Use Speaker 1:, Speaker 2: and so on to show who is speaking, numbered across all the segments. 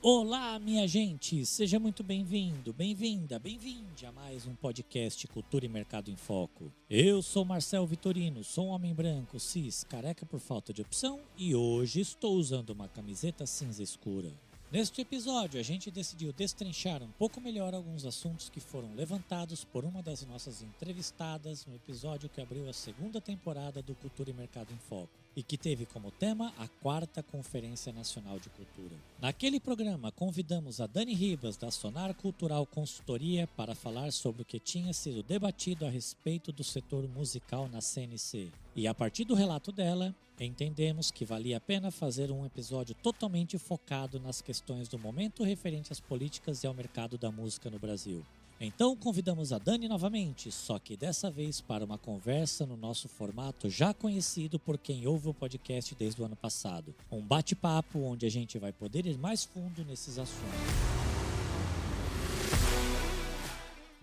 Speaker 1: Olá, minha gente! Seja muito bem-vindo, bem-vinda, bem-vinde a mais um podcast Cultura e Mercado em Foco. Eu sou Marcel Vitorino, sou um homem branco, cis, careca por falta de opção e hoje estou usando uma camiseta cinza escura. Neste episódio, a gente decidiu destrinchar um pouco melhor alguns assuntos que foram levantados por uma das nossas entrevistadas no episódio que abriu a segunda temporada do Cultura e Mercado em Foco e que teve como tema a 4ª Conferência Nacional de Cultura. Naquele programa, convidamos a Dani Ribas, da Sonar Cultural Consultoria, para falar sobre o que tinha sido debatido a respeito do setor musical na CNC. E a partir do relato dela, entendemos que valia a pena fazer um episódio totalmente focado nas questões do momento referente às políticas e ao mercado da música no Brasil. Então convidamos a Dani novamente, só que dessa vez para uma conversa no nosso formato já conhecido por quem ouve o podcast desde o ano passado. Um bate-papo onde a gente vai poder ir mais fundo nesses assuntos.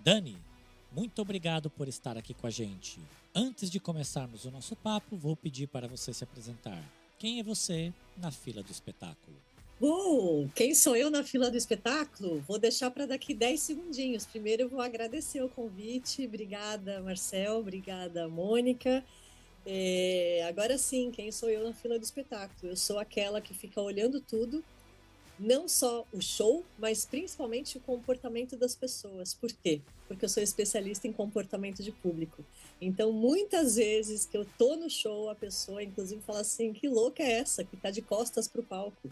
Speaker 1: Dani, muito obrigado por estar aqui com a gente. Antes de começarmos o nosso papo, vou pedir para você se apresentar. Quem é você na fila do espetáculo?
Speaker 2: Bom, quem sou eu na fila do espetáculo? Vou deixar para daqui 10 segundinhos. Primeiro eu vou agradecer o convite. Obrigada, Marcel. Obrigada, Mônica. Agora sim, quem sou eu na fila do espetáculo? Eu sou aquela que fica olhando tudo, não só o show, mas principalmente o comportamento das pessoas. Por quê? Porque eu sou especialista em comportamento de público. Então, muitas vezes que eu tô no show, a pessoa inclusive fala assim: que louca é essa que tá de costas pro palco?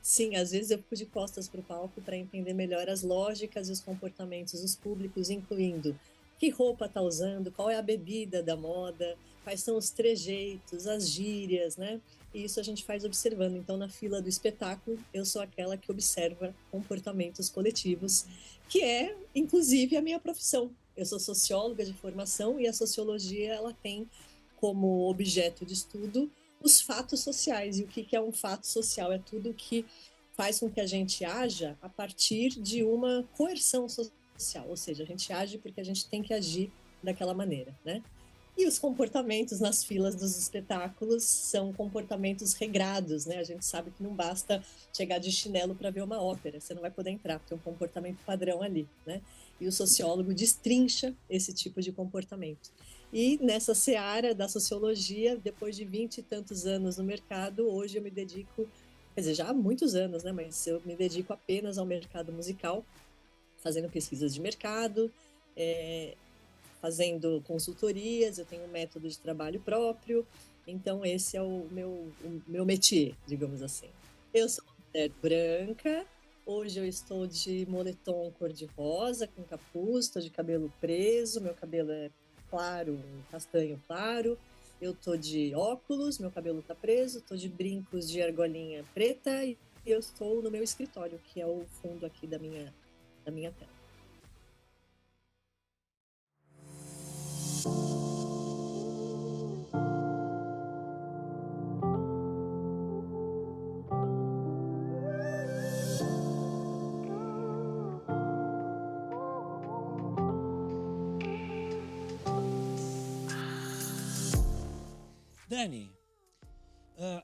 Speaker 2: Sim, às vezes eu fico de costas para o palco para entender melhor as lógicas e os comportamentos dos públicos, incluindo que roupa está usando, qual é a bebida da moda, quais são os trejeitos, as gírias, né? E isso a gente faz observando. Então, na fila do espetáculo, eu sou aquela que observa comportamentos coletivos, que é, inclusive, a minha profissão. Eu sou socióloga de formação e a sociologia ela tem como objeto de estudo os fatos sociais. E o que é um fato social? É tudo que faz com que a gente haja a partir de uma coerção social, ou seja, a gente age porque a gente tem que agir daquela maneira, né? E os comportamentos nas filas dos espetáculos são comportamentos regrados, né? A gente sabe que não basta chegar de chinelo para ver uma ópera, você não vai poder entrar, porque tem um comportamento padrão ali, né? E o sociólogo destrincha esse tipo de comportamento. E nessa seara da sociologia, depois de 20 e tantos anos no mercado, hoje eu me dedico, quer dizer, já há muitos anos, né? Mas eu me dedico apenas ao mercado musical, fazendo pesquisas de mercado, fazendo consultorias, eu tenho um método de trabalho próprio, então esse é o meu métier, digamos assim. Eu sou uma mulher branca, hoje eu estou de moletom cor-de-rosa, com capuz, estou de cabelo preso, meu cabelo é claro, um castanho claro, eu estou de óculos, meu cabelo está preso, estou de brincos de argolinha preta e eu estou no meu escritório, que é o fundo aqui da minha tela.
Speaker 1: Dani,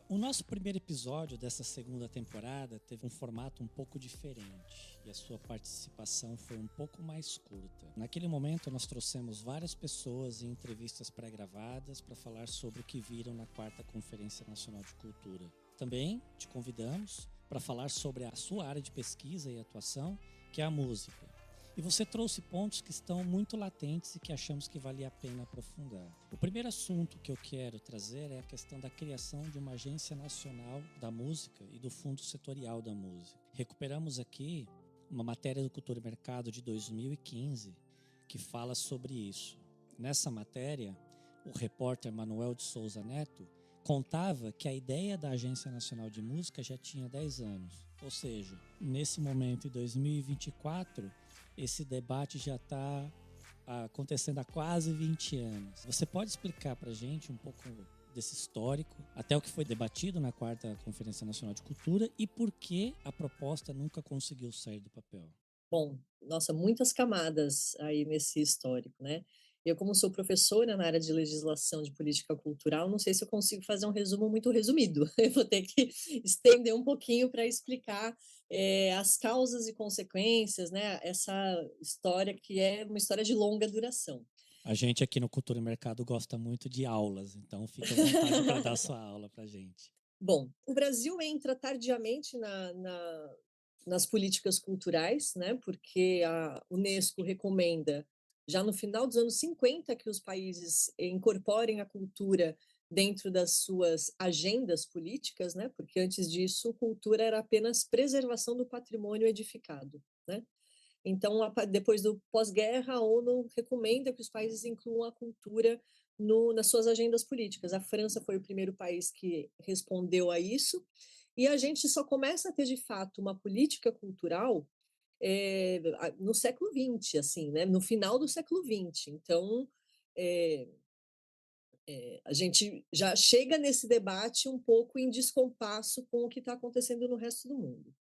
Speaker 1: o nosso primeiro episódio dessa segunda temporada teve um formato um pouco diferente e a sua participação foi um pouco mais curta. Naquele momento, nós trouxemos várias pessoas em entrevistas pré-gravadas para falar sobre o que viram na 4ª Conferência Nacional de Cultura. Também te convidamos para falar sobre a sua área de pesquisa e atuação, que é a música. E você trouxe pontos que estão muito latentes e que achamos que valia a pena aprofundar. O primeiro assunto que eu quero trazer é a questão da criação de uma Agência Nacional da Música e do Fundo Setorial da Música. Recuperamos aqui uma matéria do Cultura e Mercado de 2015 que fala sobre isso. Nessa matéria, o repórter Manuel de Souza Neto contava que a ideia da Agência Nacional de Música já tinha 10 anos. Ou seja, nesse momento, em 2024, esse debate já está acontecendo há quase 20 anos. Você pode explicar para a gente um pouco desse histórico, até o que foi debatido na 4ª Conferência Nacional de Cultura e por que a proposta nunca conseguiu sair do papel?
Speaker 2: Bom, nossa, muitas camadas aí nesse histórico, né? Eu, como sou professora na área de legislação de política cultural, não sei se eu consigo fazer um resumo muito resumido. Eu vou ter que estender um pouquinho para explicar as causas e consequências, né? Essa história que é uma história de longa duração.
Speaker 1: A gente aqui no Cultura e Mercado gosta muito de aulas, então fique à vontade para dar sua aula para gente.
Speaker 2: Bom, o Brasil entra tardiamente nas políticas culturais, né? Porque a Unesco recomenda, já no final dos anos 50, que os países incorporem a cultura dentro das suas agendas políticas, né? Porque antes disso, cultura era apenas preservação do patrimônio edificado, né? Então, depois do pós-guerra, a ONU recomenda que os países incluam a cultura nas suas agendas políticas. A França foi o primeiro país que respondeu a isso, e a gente só começa a ter, de fato, uma política cultural no século XX, assim, né? No final do século XX. Então, é, a gente já chega nesse debate um pouco em descompasso com o que está acontecendo no resto do mundo.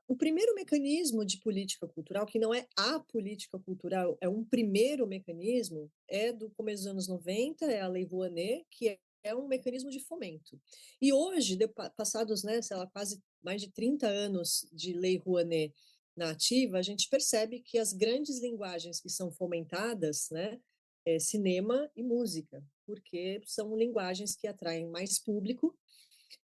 Speaker 2: O primeiro mecanismo de política cultural, que não é a política cultural, é um primeiro mecanismo, é do começo dos anos 90, é a Lei Rouanet, que é um mecanismo de fomento. E hoje, passados, né, sei lá, quase mais de 30 anos de Lei Rouanet na ativa, a gente percebe que as grandes linguagens que são fomentadas, né, é cinema e música, porque são linguagens que atraem mais público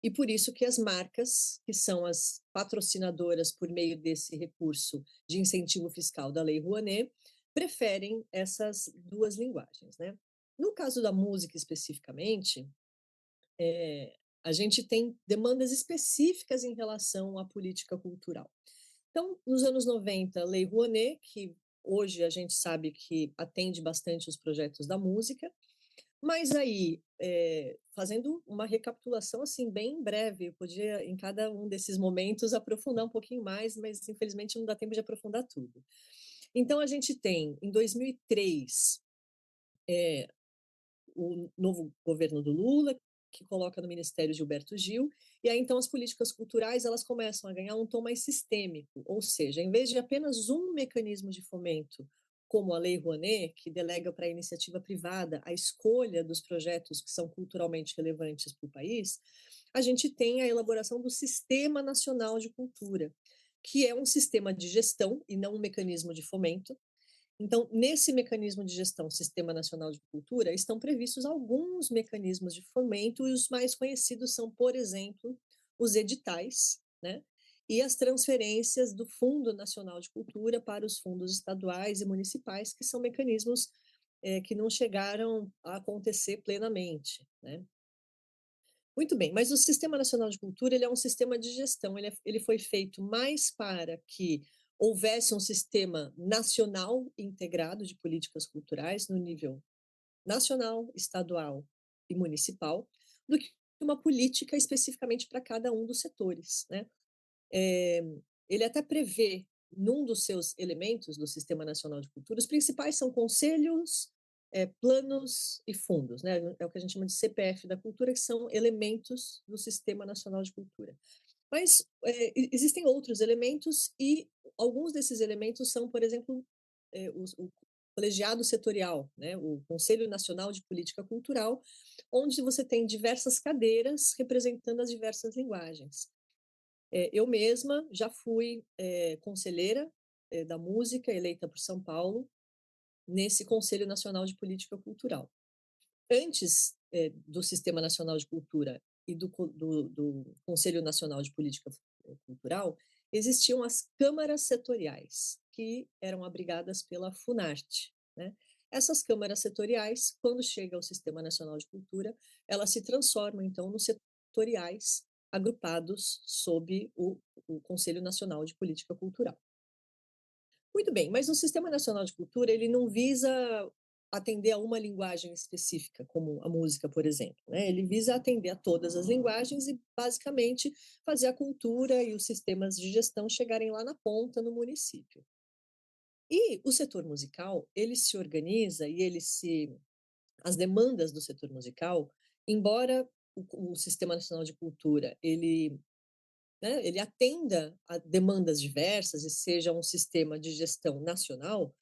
Speaker 2: e por isso que as marcas, que são as patrocinadoras por meio desse recurso de incentivo fiscal da Lei Rouanet, preferem essas duas linguagens, né? No caso da música especificamente, a gente tem demandas específicas em relação à política cultural. Então, nos anos 90, a Lei Rouanet, que hoje a gente sabe que atende bastante os projetos da música, mas aí, fazendo uma recapitulação assim bem breve, eu podia em cada um desses momentos aprofundar um pouquinho mais, mas infelizmente não dá tempo de aprofundar tudo. Então a gente tem, em 2003, o novo governo do Lula, que coloca no Ministério Gilberto Gil, e aí então as políticas culturais elas começam a ganhar um tom mais sistêmico, ou seja, em vez de apenas um mecanismo de fomento, como a Lei Rouanet, que delega para a iniciativa privada a escolha dos projetos que são culturalmente relevantes para o país, a gente tem a elaboração do Sistema Nacional de Cultura, que é um sistema de gestão e não um mecanismo de fomento, então, nesse mecanismo de gestão Sistema Nacional de Cultura, estão previstos alguns mecanismos de fomento, e os mais conhecidos são, por exemplo, os editais, né? E as transferências do Fundo Nacional de Cultura para os fundos estaduais e municipais, que são mecanismos que não chegaram a acontecer plenamente, né? Muito bem, mas o Sistema Nacional de Cultura ele é um sistema de gestão, ele foi feito mais para que houvesse um sistema nacional integrado de políticas culturais no nível nacional, estadual e municipal, do que uma política especificamente para cada um dos setores, né? É, ele até prevê, num dos seus elementos do Sistema Nacional de Cultura, os principais são conselhos, planos e fundos, né? É o que a gente chama de CPF da cultura, que são elementos do Sistema Nacional de Cultura. Mas existem outros elementos e alguns desses elementos são, por exemplo, o colegiado setorial, né? O Conselho Nacional de Política Cultural, onde você tem diversas cadeiras representando as diversas linguagens. Eu mesma já fui conselheira da música, eleita por São Paulo, nesse Conselho Nacional de Política Cultural. Antes do Sistema Nacional de Cultura e do Conselho Nacional de Política Cultural, existiam as câmaras setoriais, que eram abrigadas pela Funarte, né? Essas câmaras setoriais, quando chega ao Sistema Nacional de Cultura, elas se transformam, então, nos setoriais agrupados sob o Conselho Nacional de Política Cultural. Muito bem, mas o Sistema Nacional de Cultura ele não visa atender a uma linguagem específica, como a música, por exemplo, né? Ele visa atender a todas as linguagens e, basicamente, fazer a cultura e os sistemas de gestão chegarem lá na ponta, no município. E o setor musical, ele se organiza e as demandas do setor musical, embora o Sistema Nacional de Cultura ele atenda a demandas diversas e seja um sistema de gestão nacional,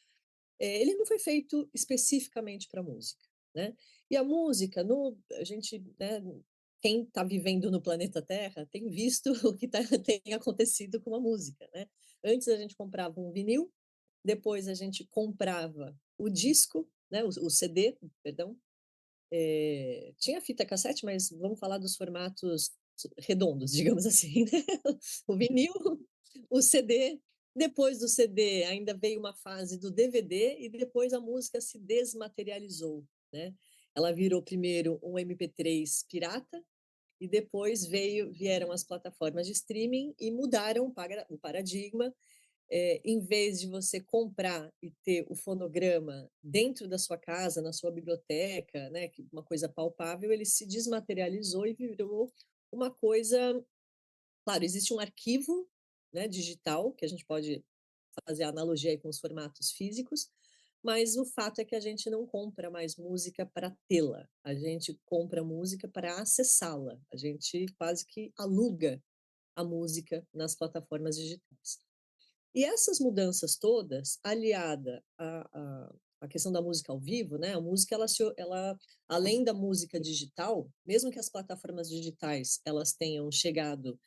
Speaker 2: ele não foi feito especificamente para música, né? E a música, a gente, né, quem está vivendo no planeta Terra tem visto o que tem acontecido com a música, né? Antes a gente comprava um vinil, depois a gente comprava o disco, né, o CD, perdão, tinha fita cassete, mas vamos falar dos formatos redondos, digamos assim, né? O vinil, o CD, depois do CD ainda veio uma fase do DVD e depois a música se desmaterializou, né? Ela virou primeiro um MP3 pirata e depois vieram as plataformas de streaming e mudaram o paradigma. Em vez de você comprar e ter o fonograma dentro da sua casa, na sua biblioteca, né, uma coisa palpável, ele se desmaterializou e virou uma coisa. Claro, existe um arquivo, né, digital, que a gente pode fazer a analogia aí com os formatos físicos, mas o fato é que a gente não compra mais música para tê-la, a gente compra música para acessá-la, a gente quase que aluga a música nas plataformas digitais. E essas mudanças todas, aliada à questão da música ao vivo, né? A música, além da música digital, mesmo que as plataformas digitais elas tenham chegado,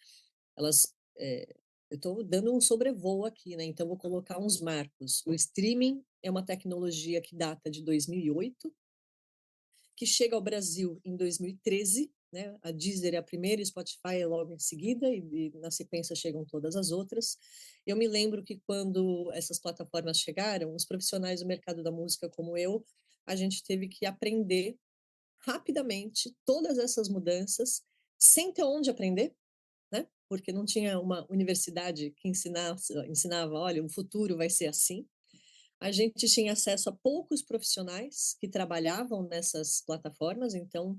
Speaker 2: elas, eu estou dando um sobrevoo aqui, né? Então vou colocar uns marcos. O streaming é uma tecnologia que data de 2008, que chega ao Brasil em 2013, né? A Deezer é a primeira, Spotify é logo em seguida, e na sequência chegam todas as outras. Eu me lembro que quando essas plataformas chegaram, os profissionais do mercado da música como eu, a gente teve que aprender rapidamente todas essas mudanças, sem ter onde aprender, né? Porque não tinha uma universidade que ensinava, olha, o futuro vai ser assim. A gente tinha acesso a poucos profissionais que trabalhavam nessas plataformas, então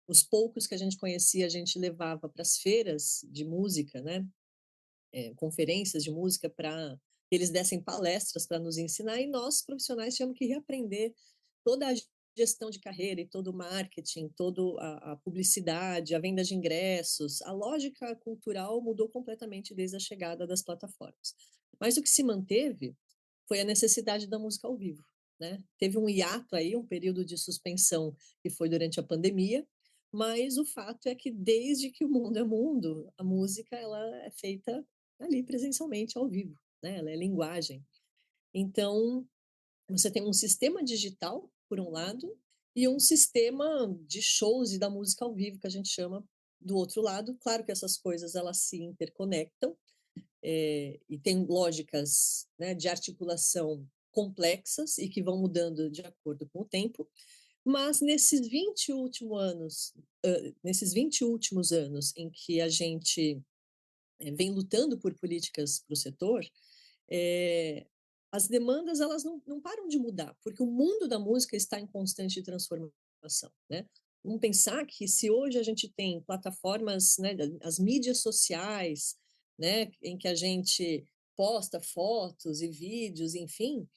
Speaker 2: os poucos que a gente conhecia, a gente levava para as feiras de música, né? Conferências de música para que eles dessem palestras para nos ensinar, e nós, profissionais, tínhamos que reaprender toda a gestão de carreira e todo o marketing, toda a publicidade, a venda de ingressos. A lógica cultural mudou completamente desde a chegada das plataformas. Mas o que se manteve foi a necessidade da música ao vivo, né? Teve um hiato aí, um período de suspensão que foi durante a pandemia, mas o fato é que desde que o mundo é mundo, a música ela é feita ali presencialmente ao vivo, né? Ela é linguagem. Então, você tem um sistema digital, por um lado, e um sistema de shows e da música ao vivo, que a gente chama do outro lado. Claro que essas coisas elas se interconectam, e tem lógicas, né, de articulação complexas e que vão mudando de acordo com o tempo, mas nesses 20 últimos anos em que a gente vem lutando por políticas para o setor, é, as demandas elas não param de mudar, porque o mundo da música está em constante transformação, né? Vamos pensar que se hoje a gente tem plataformas, né, as mídias sociais, né, em que a gente posta fotos e vídeos, enfim,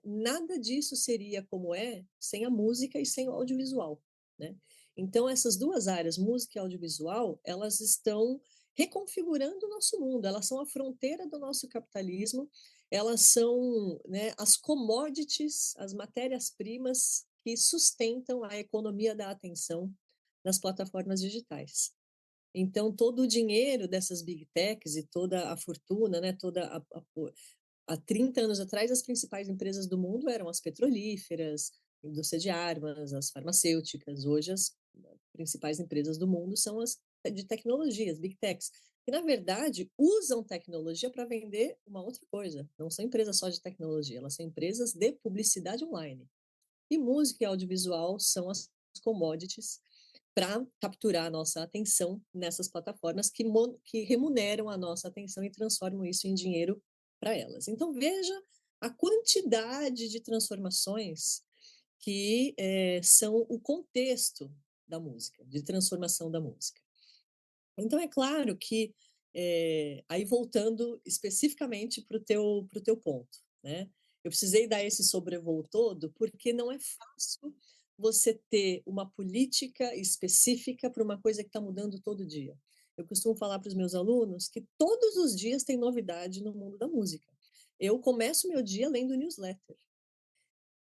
Speaker 2: nada disso seria como é sem a música e sem o audiovisual, né? Então essas duas áreas, música e audiovisual, elas estão reconfigurando o nosso mundo, elas são a fronteira do nosso capitalismo, elas são, né, as commodities, as matérias-primas que sustentam a economia da atenção nas plataformas digitais. Então, todo o dinheiro dessas big techs e toda a fortuna, né, há 30 anos atrás, as principais empresas do mundo eram as petrolíferas, a indústria de armas, as farmacêuticas. Hoje, as principais empresas do mundo são as de tecnologias, big techs, que, na verdade, usam tecnologia para vender uma outra coisa. Não são empresas só de tecnologia, elas são empresas de publicidade online. E música e audiovisual são as commodities para capturar a nossa atenção nessas plataformas que remuneram a nossa atenção e transformam isso em dinheiro para elas. Então, veja a quantidade de transformações que são o contexto da música, de transformação da música. Então, é claro que, aí voltando especificamente para o teu ponto, né? Eu precisei dar esse sobrevoo todo, porque não é fácil você ter uma política específica para uma coisa que está mudando todo dia. Eu costumo falar para os meus alunos que todos os dias tem novidade no mundo da música. Eu começo meu dia lendo newsletter.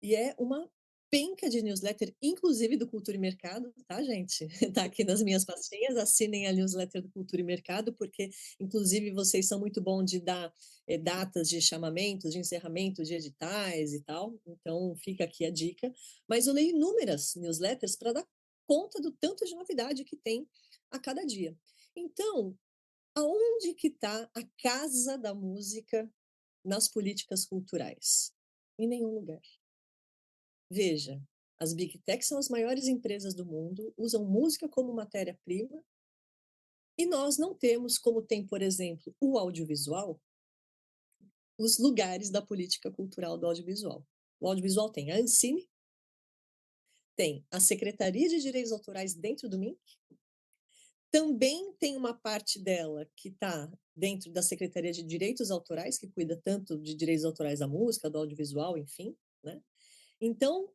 Speaker 2: E é uma penca de newsletter, inclusive do Cultura e Mercado, tá, gente? Tá aqui nas minhas pastinhas, assinem a newsletter do Cultura e Mercado, porque, inclusive, vocês são muito bons de dar datas de chamamentos, de encerramento de editais e tal, então fica aqui a dica. Mas eu leio inúmeras newsletters para dar conta do tanto de novidade que tem a cada dia. Então, aonde que está a casa da música nas políticas culturais? Em nenhum lugar. Veja, as Big Techs são as maiores empresas do mundo, usam música como matéria-prima, e nós não temos, como tem, por exemplo, o audiovisual, os lugares da política cultural do audiovisual. O audiovisual tem a Ancine, tem a Secretaria de Direitos Autorais dentro do MINC, também tem uma parte dela que está dentro da Secretaria de Direitos Autorais, que cuida tanto de direitos autorais da música, do audiovisual, enfim, né? Então,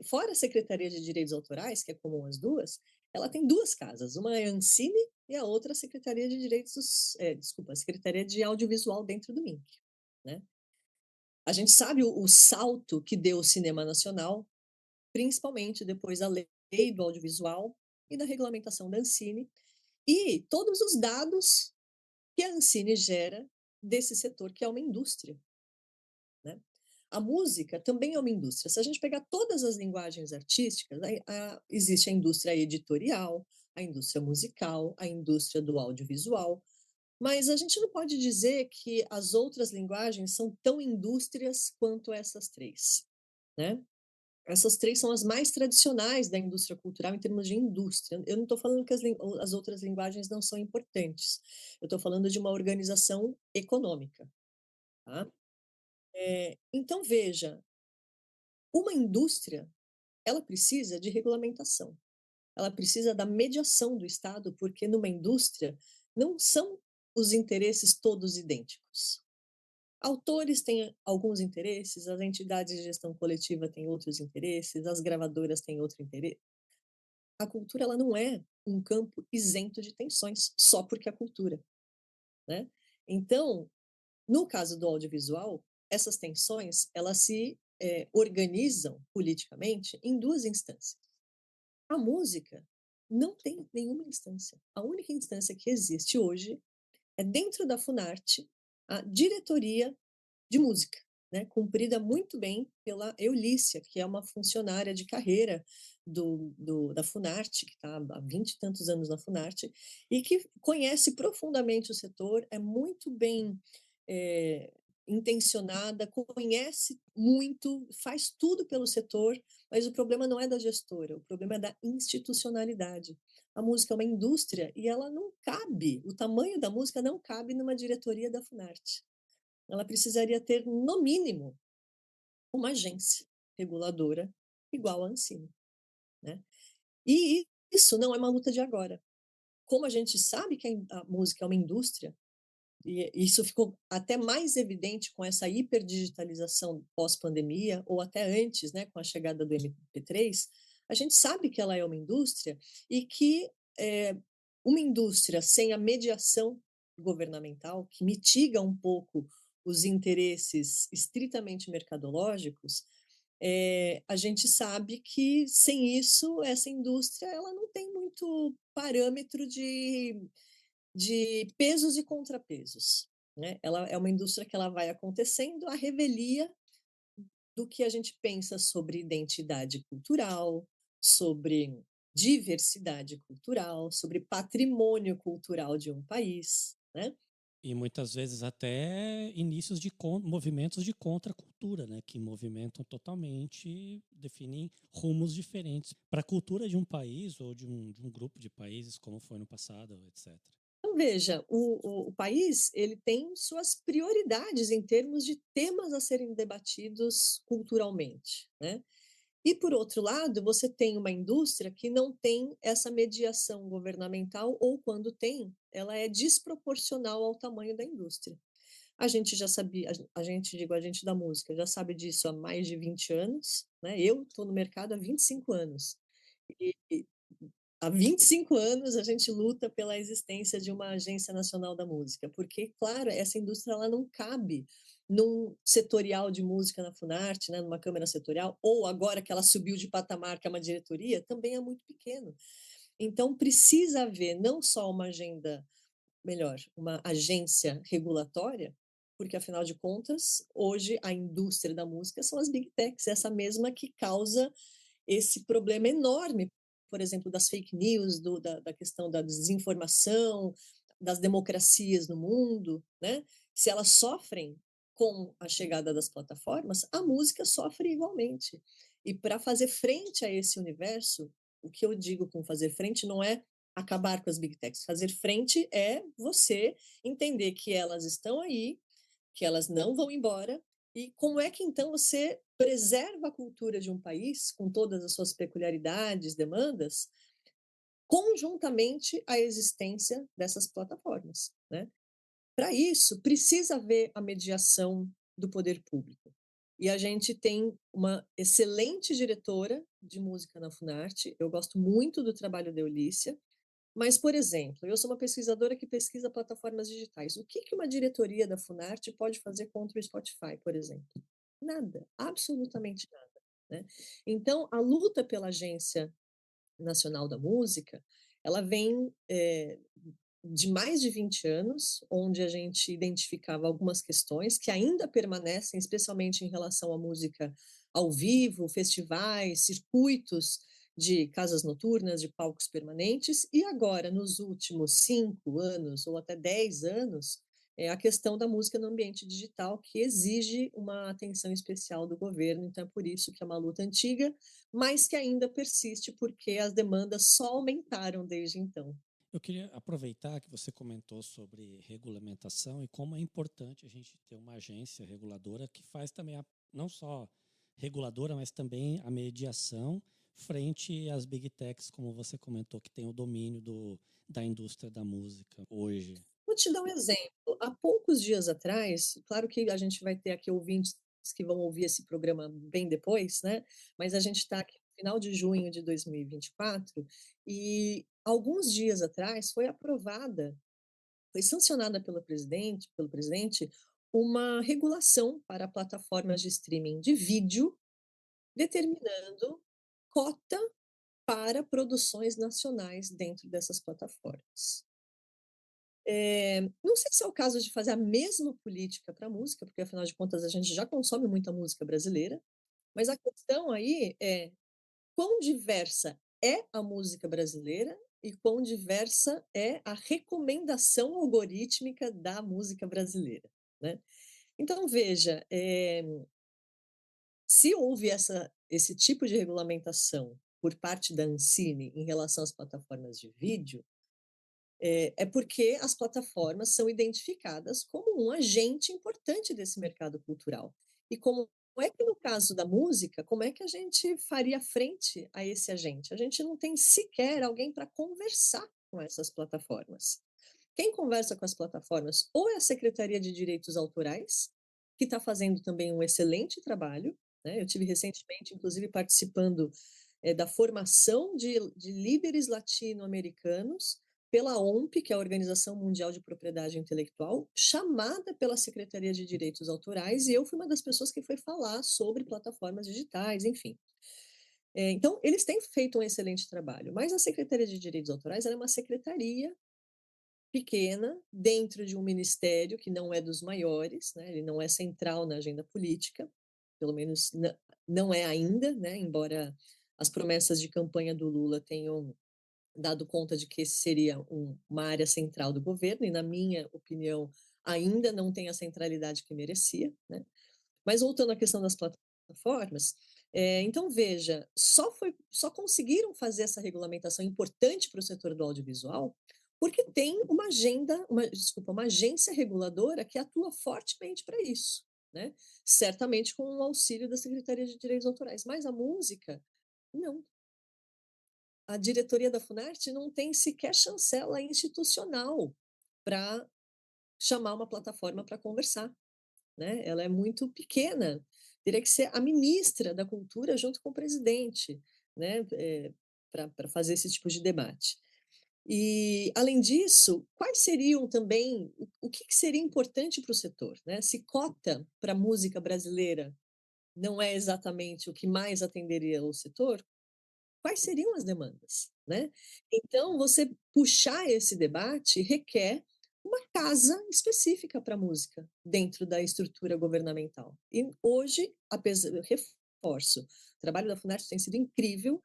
Speaker 2: fora a Secretaria de Direitos Autorais, que é comum às duas, ela tem duas casas, uma é a Ancine e a outra a Secretaria de Direitos, desculpa, a Secretaria de Audiovisual dentro do MINC, né? A gente sabe o salto que deu o cinema nacional, principalmente depois da lei do audiovisual e da regulamentação da Ancine, e todos os dados que a Ancine gera desse setor, que é uma indústria, né? A música também é uma indústria. Se a gente pegar todas as linguagens artísticas, existe a indústria editorial, a indústria musical, a indústria do audiovisual, mas a gente não pode dizer que as outras linguagens são tão indústrias quanto essas três, né? Essas três são as mais tradicionais da indústria cultural em termos de indústria. Eu não estou falando que as outras linguagens não são importantes. Eu estou falando de uma organização econômica, tá? Então, veja, uma indústria, ela precisa de regulamentação, ela precisa da mediação do Estado, porque numa indústria não são os interesses todos idênticos. Autores têm alguns interesses, as entidades de gestão coletiva têm outros interesses, as gravadoras têm outro interesse. A cultura, ela não é um campo isento de tensões só porque é cultura, né? Então, no caso do audiovisual, essas tensões, elas se organizam politicamente em duas instâncias. A música não tem nenhuma instância. A única instância que existe hoje é dentro da Funarte, a diretoria de música, né, cumprida muito bem pela Eulícia, que é uma funcionária de carreira da Funarte, que está há 20 e tantos anos na Funarte, e que conhece profundamente o setor, é muito bem é, intencionada, conhece muito, faz tudo pelo setor, mas o problema não é da gestora, o problema é da institucionalidade. A música é uma indústria e ela não cabe, o tamanho da música não cabe numa diretoria da Funarte. Ela precisaria ter, no mínimo, uma agência reguladora igual à Ancine, né? E isso não é uma luta de agora. Como a gente sabe que a música é uma indústria, e isso ficou até mais evidente com essa hiperdigitalização pós-pandemia, ou até antes, né, com a chegada do MP3, a gente sabe que ela é uma indústria e que uma indústria sem a mediação governamental, que mitiga um pouco os interesses estritamente mercadológicos, a gente sabe que sem isso, essa indústria ela não tem muito parâmetro de pesos e contrapesos, né? Ela é uma indústria que ela vai acontecendo à revelia do que a gente pensa sobre identidade cultural, sobre diversidade cultural, sobre patrimônio cultural de um país, né?
Speaker 1: E muitas vezes até inícios de movimentos de contracultura, né? Que movimentam totalmente, definem rumos diferentes para a cultura de um país ou de um grupo de países, como foi no passado, etc.
Speaker 2: Então, veja, o país ele tem suas prioridades em termos de temas a serem debatidos culturalmente, né? E, por outro lado, você tem uma indústria que não tem essa mediação governamental, ou quando tem, ela é desproporcional ao tamanho da indústria. A gente já sabia, a gente, digo, a gente da música, já sabe disso há mais de 20 anos, né? Eu estou no mercado há 25 anos. há 25 anos a gente luta pela existência de uma Agência Nacional da Música, porque, claro, essa indústria ela não cabe num setorial de música na Funarte, né, numa câmara setorial, ou agora que ela subiu de patamar, que é uma diretoria, também é muito pequeno. Então, precisa haver não só uma agenda, melhor, uma agência regulatória, porque, afinal de contas, hoje a indústria da música são as big techs, essa mesma que causa esse problema enorme, por exemplo, das fake news, da questão da desinformação, das democracias no mundo, né? Se elas sofrem com a chegada das plataformas, a música sofre igualmente. E para fazer frente a esse universo, o que eu digo com fazer frente não é acabar com as big techs. Fazer frente é você entender que elas estão aí, que elas não vão embora, e como é que então você preserva a cultura de um país, com todas as suas peculiaridades, demandas, conjuntamente à existência dessas plataformas, né? Para isso, precisa haver a mediação do poder público. E a gente tem uma excelente diretora de música na Funarte, eu gosto muito do trabalho da Eulícia, mas, por exemplo, eu sou uma pesquisadora que pesquisa plataformas digitais. O que uma diretoria da Funarte pode fazer contra o Spotify, por exemplo? Nada, absolutamente nada, né? Então, a luta pela Agência Nacional da Música, ela vem de mais de 20 anos, onde a gente identificava algumas questões que ainda permanecem, especialmente em relação à música ao vivo, festivais, circuitos de casas noturnas, de palcos permanentes, e agora, nos últimos 5 anos ou até 10 anos, é a questão da música no ambiente digital, que exige uma atenção especial do governo, então é por isso que é uma luta antiga, mas que ainda persiste, porque as demandas só aumentaram desde então.
Speaker 1: Eu queria aproveitar que você comentou sobre regulamentação e como é importante a gente ter uma agência reguladora que faz também não só reguladora, mas também a mediação frente às big techs, como você comentou, que tem o domínio da indústria da música hoje.
Speaker 2: Vou te dar um exemplo. Há poucos dias atrás, claro que a gente vai ter aqui ouvintes que vão ouvir esse programa bem depois, né? Mas a gente está aqui no final de junho de 2024 e alguns dias atrás foi aprovada, foi sancionada pelo presidente, uma regulação para plataformas de streaming de vídeo, determinando cota para produções nacionais dentro dessas plataformas. Não sei se é o caso de fazer a mesma política para a música, porque afinal de contas a gente já consome muita música brasileira, mas a questão aí é quão diversa é a música brasileira e quão diversa é a recomendação algorítmica da música brasileira, né? Então, veja, se houve esse tipo de regulamentação por parte da Ancine em relação às plataformas de vídeo, é porque as plataformas são identificadas como um agente importante desse mercado cultural. E como é que, no caso da música, como é que a gente faria frente a esse agente? A gente não tem sequer alguém para conversar com essas plataformas. Quem conversa com as plataformas ou é a Secretaria de Direitos Autorais, que está fazendo também um excelente trabalho, né? Eu tive recentemente, inclusive, participando da formação de líderes latino-americanos pela OMP, que é a Organização Mundial de Propriedade Intelectual, chamada pela Secretaria de Direitos Autorais, e eu fui uma das pessoas que foi falar sobre plataformas digitais, enfim. Então, eles têm feito um excelente trabalho, mas a Secretaria de Direitos Autorais é uma secretaria pequena, dentro de um ministério que não é dos maiores, né? Ele não é central na agenda política, pelo menos não é ainda, né? Embora as promessas de campanha do Lula tenham dado conta de que esse seria uma área central do governo, e na minha opinião ainda não tem a centralidade que merecia, né? Mas voltando à questão das plataformas, então veja, só conseguiram fazer essa regulamentação importante para o setor do audiovisual porque tem uma uma agência reguladora que atua fortemente para isso, né? Certamente com o auxílio da Secretaria de Direitos Autorais, mas a música, não. A diretoria da Funarte não tem sequer chancela institucional para chamar uma plataforma para conversar, né? Ela é muito pequena. Teria que ser a ministra da Cultura junto com o presidente, né? para fazer esse tipo de debate. E, além disso, quais seriam também, o que seria importante para o setor, né? Se cota para a música brasileira não é exatamente o que mais atenderia o setor, quais seriam as demandas, né? Então, você puxar esse debate requer uma casa específica para a música dentro da estrutura governamental. E hoje, apesar, reforço, o trabalho da Funarte tem sido incrível,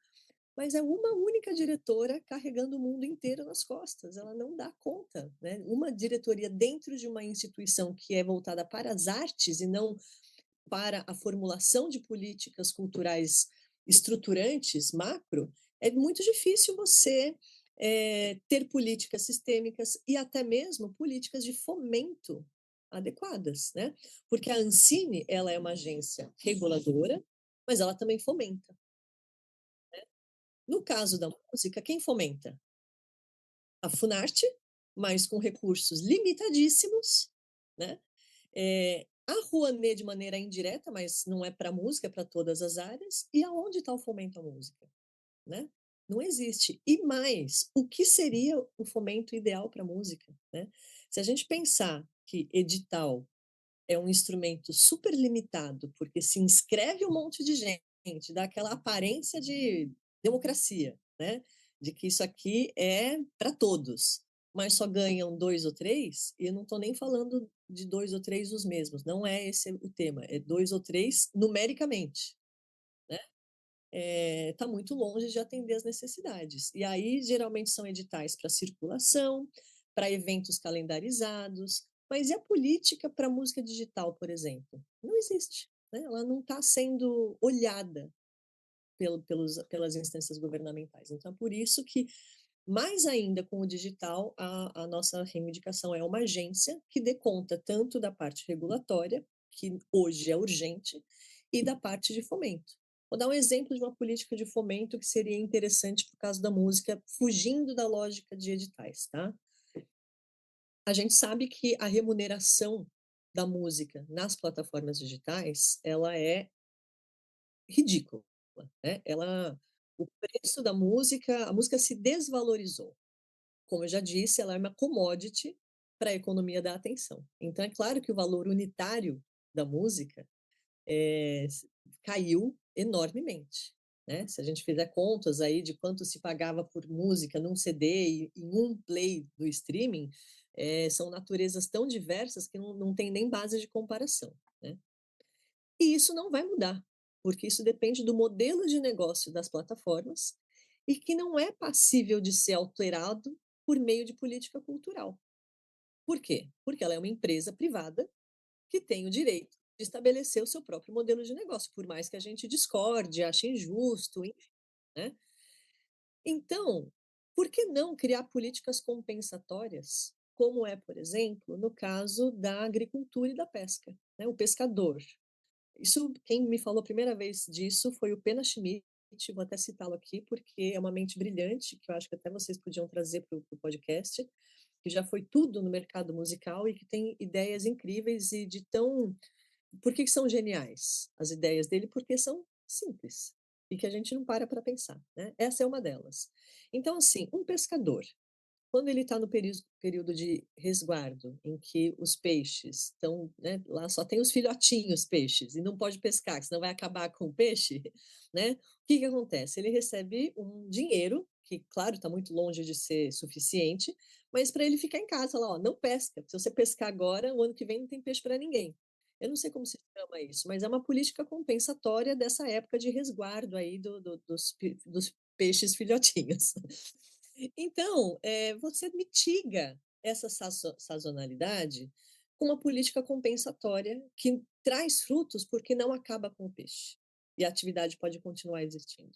Speaker 2: mas é uma única diretora carregando o mundo inteiro nas costas, ela não dá conta, né? Uma diretoria dentro de uma instituição que é voltada para as artes e não para a formulação de políticas culturais estruturantes, macro, é muito difícil você ter políticas sistêmicas e até mesmo políticas de fomento adequadas, né? Porque a Ancine, ela é uma agência reguladora, mas ela também fomenta. No caso da música, quem fomenta? A Funarte, mas com recursos limitadíssimos, né? A Rouanet de maneira indireta, mas não é para música, é para todas as áreas. E aonde está o fomento à música? Né? Não existe. E mais, o que seria o fomento ideal para a música? Né? Se a gente pensar que edital é um instrumento super limitado, porque se inscreve um monte de gente, dá aquela aparência de democracia, né? De que isso aqui é para todos, mas só ganham dois ou três, e eu não estou nem falando de dois ou três os mesmos, não é esse o tema, é dois ou três numericamente, né? Está muito longe de atender as necessidades. E aí, geralmente, são editais para circulação, para eventos calendarizados, mas e a política para música digital, por exemplo? Não existe. Né? Ela não está sendo olhada pelas instâncias governamentais. Então, é por isso que, mais ainda com o digital, a nossa reivindicação é uma agência que dê conta tanto da parte regulatória, que hoje é urgente, e da parte de fomento. Vou dar um exemplo de uma política de fomento que seria interessante por causa da música, fugindo da lógica de editais, tá? A gente sabe que a remuneração da música nas plataformas digitais, ela é ridícula, né? O preço da música, a música se desvalorizou. Como eu já disse, ela é uma commodity para a economia da atenção. Então, é claro que o valor unitário da música é, caiu enormemente. Né? Se a gente fizer contas aí de quanto se pagava por música num CD e em um play do streaming, são naturezas tão diversas que não tem nem base de comparação. Né? E isso não vai mudar, porque isso depende do modelo de negócio das plataformas e que não é passível de ser alterado por meio de política cultural. Por quê? Porque ela é uma empresa privada que tem o direito de estabelecer o seu próprio modelo de negócio, por mais que a gente discorde, ache injusto, enfim, né? Então, por que não criar políticas compensatórias, como é, por exemplo, no caso da agricultura e da pesca, né? O pescador. Isso, quem me falou a primeira vez disso foi o Pena Schmidt, vou até citá-lo aqui, porque é uma mente brilhante, que eu acho que até vocês podiam trazer para o podcast, que já foi tudo no mercado musical e que tem ideias incríveis e de tão... Por que são geniais as ideias dele? Porque são simples e que a gente não para pensar, né? Essa é uma delas. Então, assim, um pescador, quando ele está no período de resguardo, em que os peixes estão, né, lá só tem os filhotinhos peixes, e não pode pescar, senão vai acabar com o peixe, né? O que acontece? Ele recebe um dinheiro, que, claro, está muito longe de ser suficiente, mas para ele ficar em casa lá, ó, não pesca. Se você pescar agora, o ano que vem não tem peixe para ninguém. Eu não sei como se chama isso, mas é uma política compensatória dessa época de resguardo aí dos peixes filhotinhos. Então, você mitiga essa sazonalidade com uma política compensatória que traz frutos porque não acaba com o peixe e a atividade pode continuar existindo.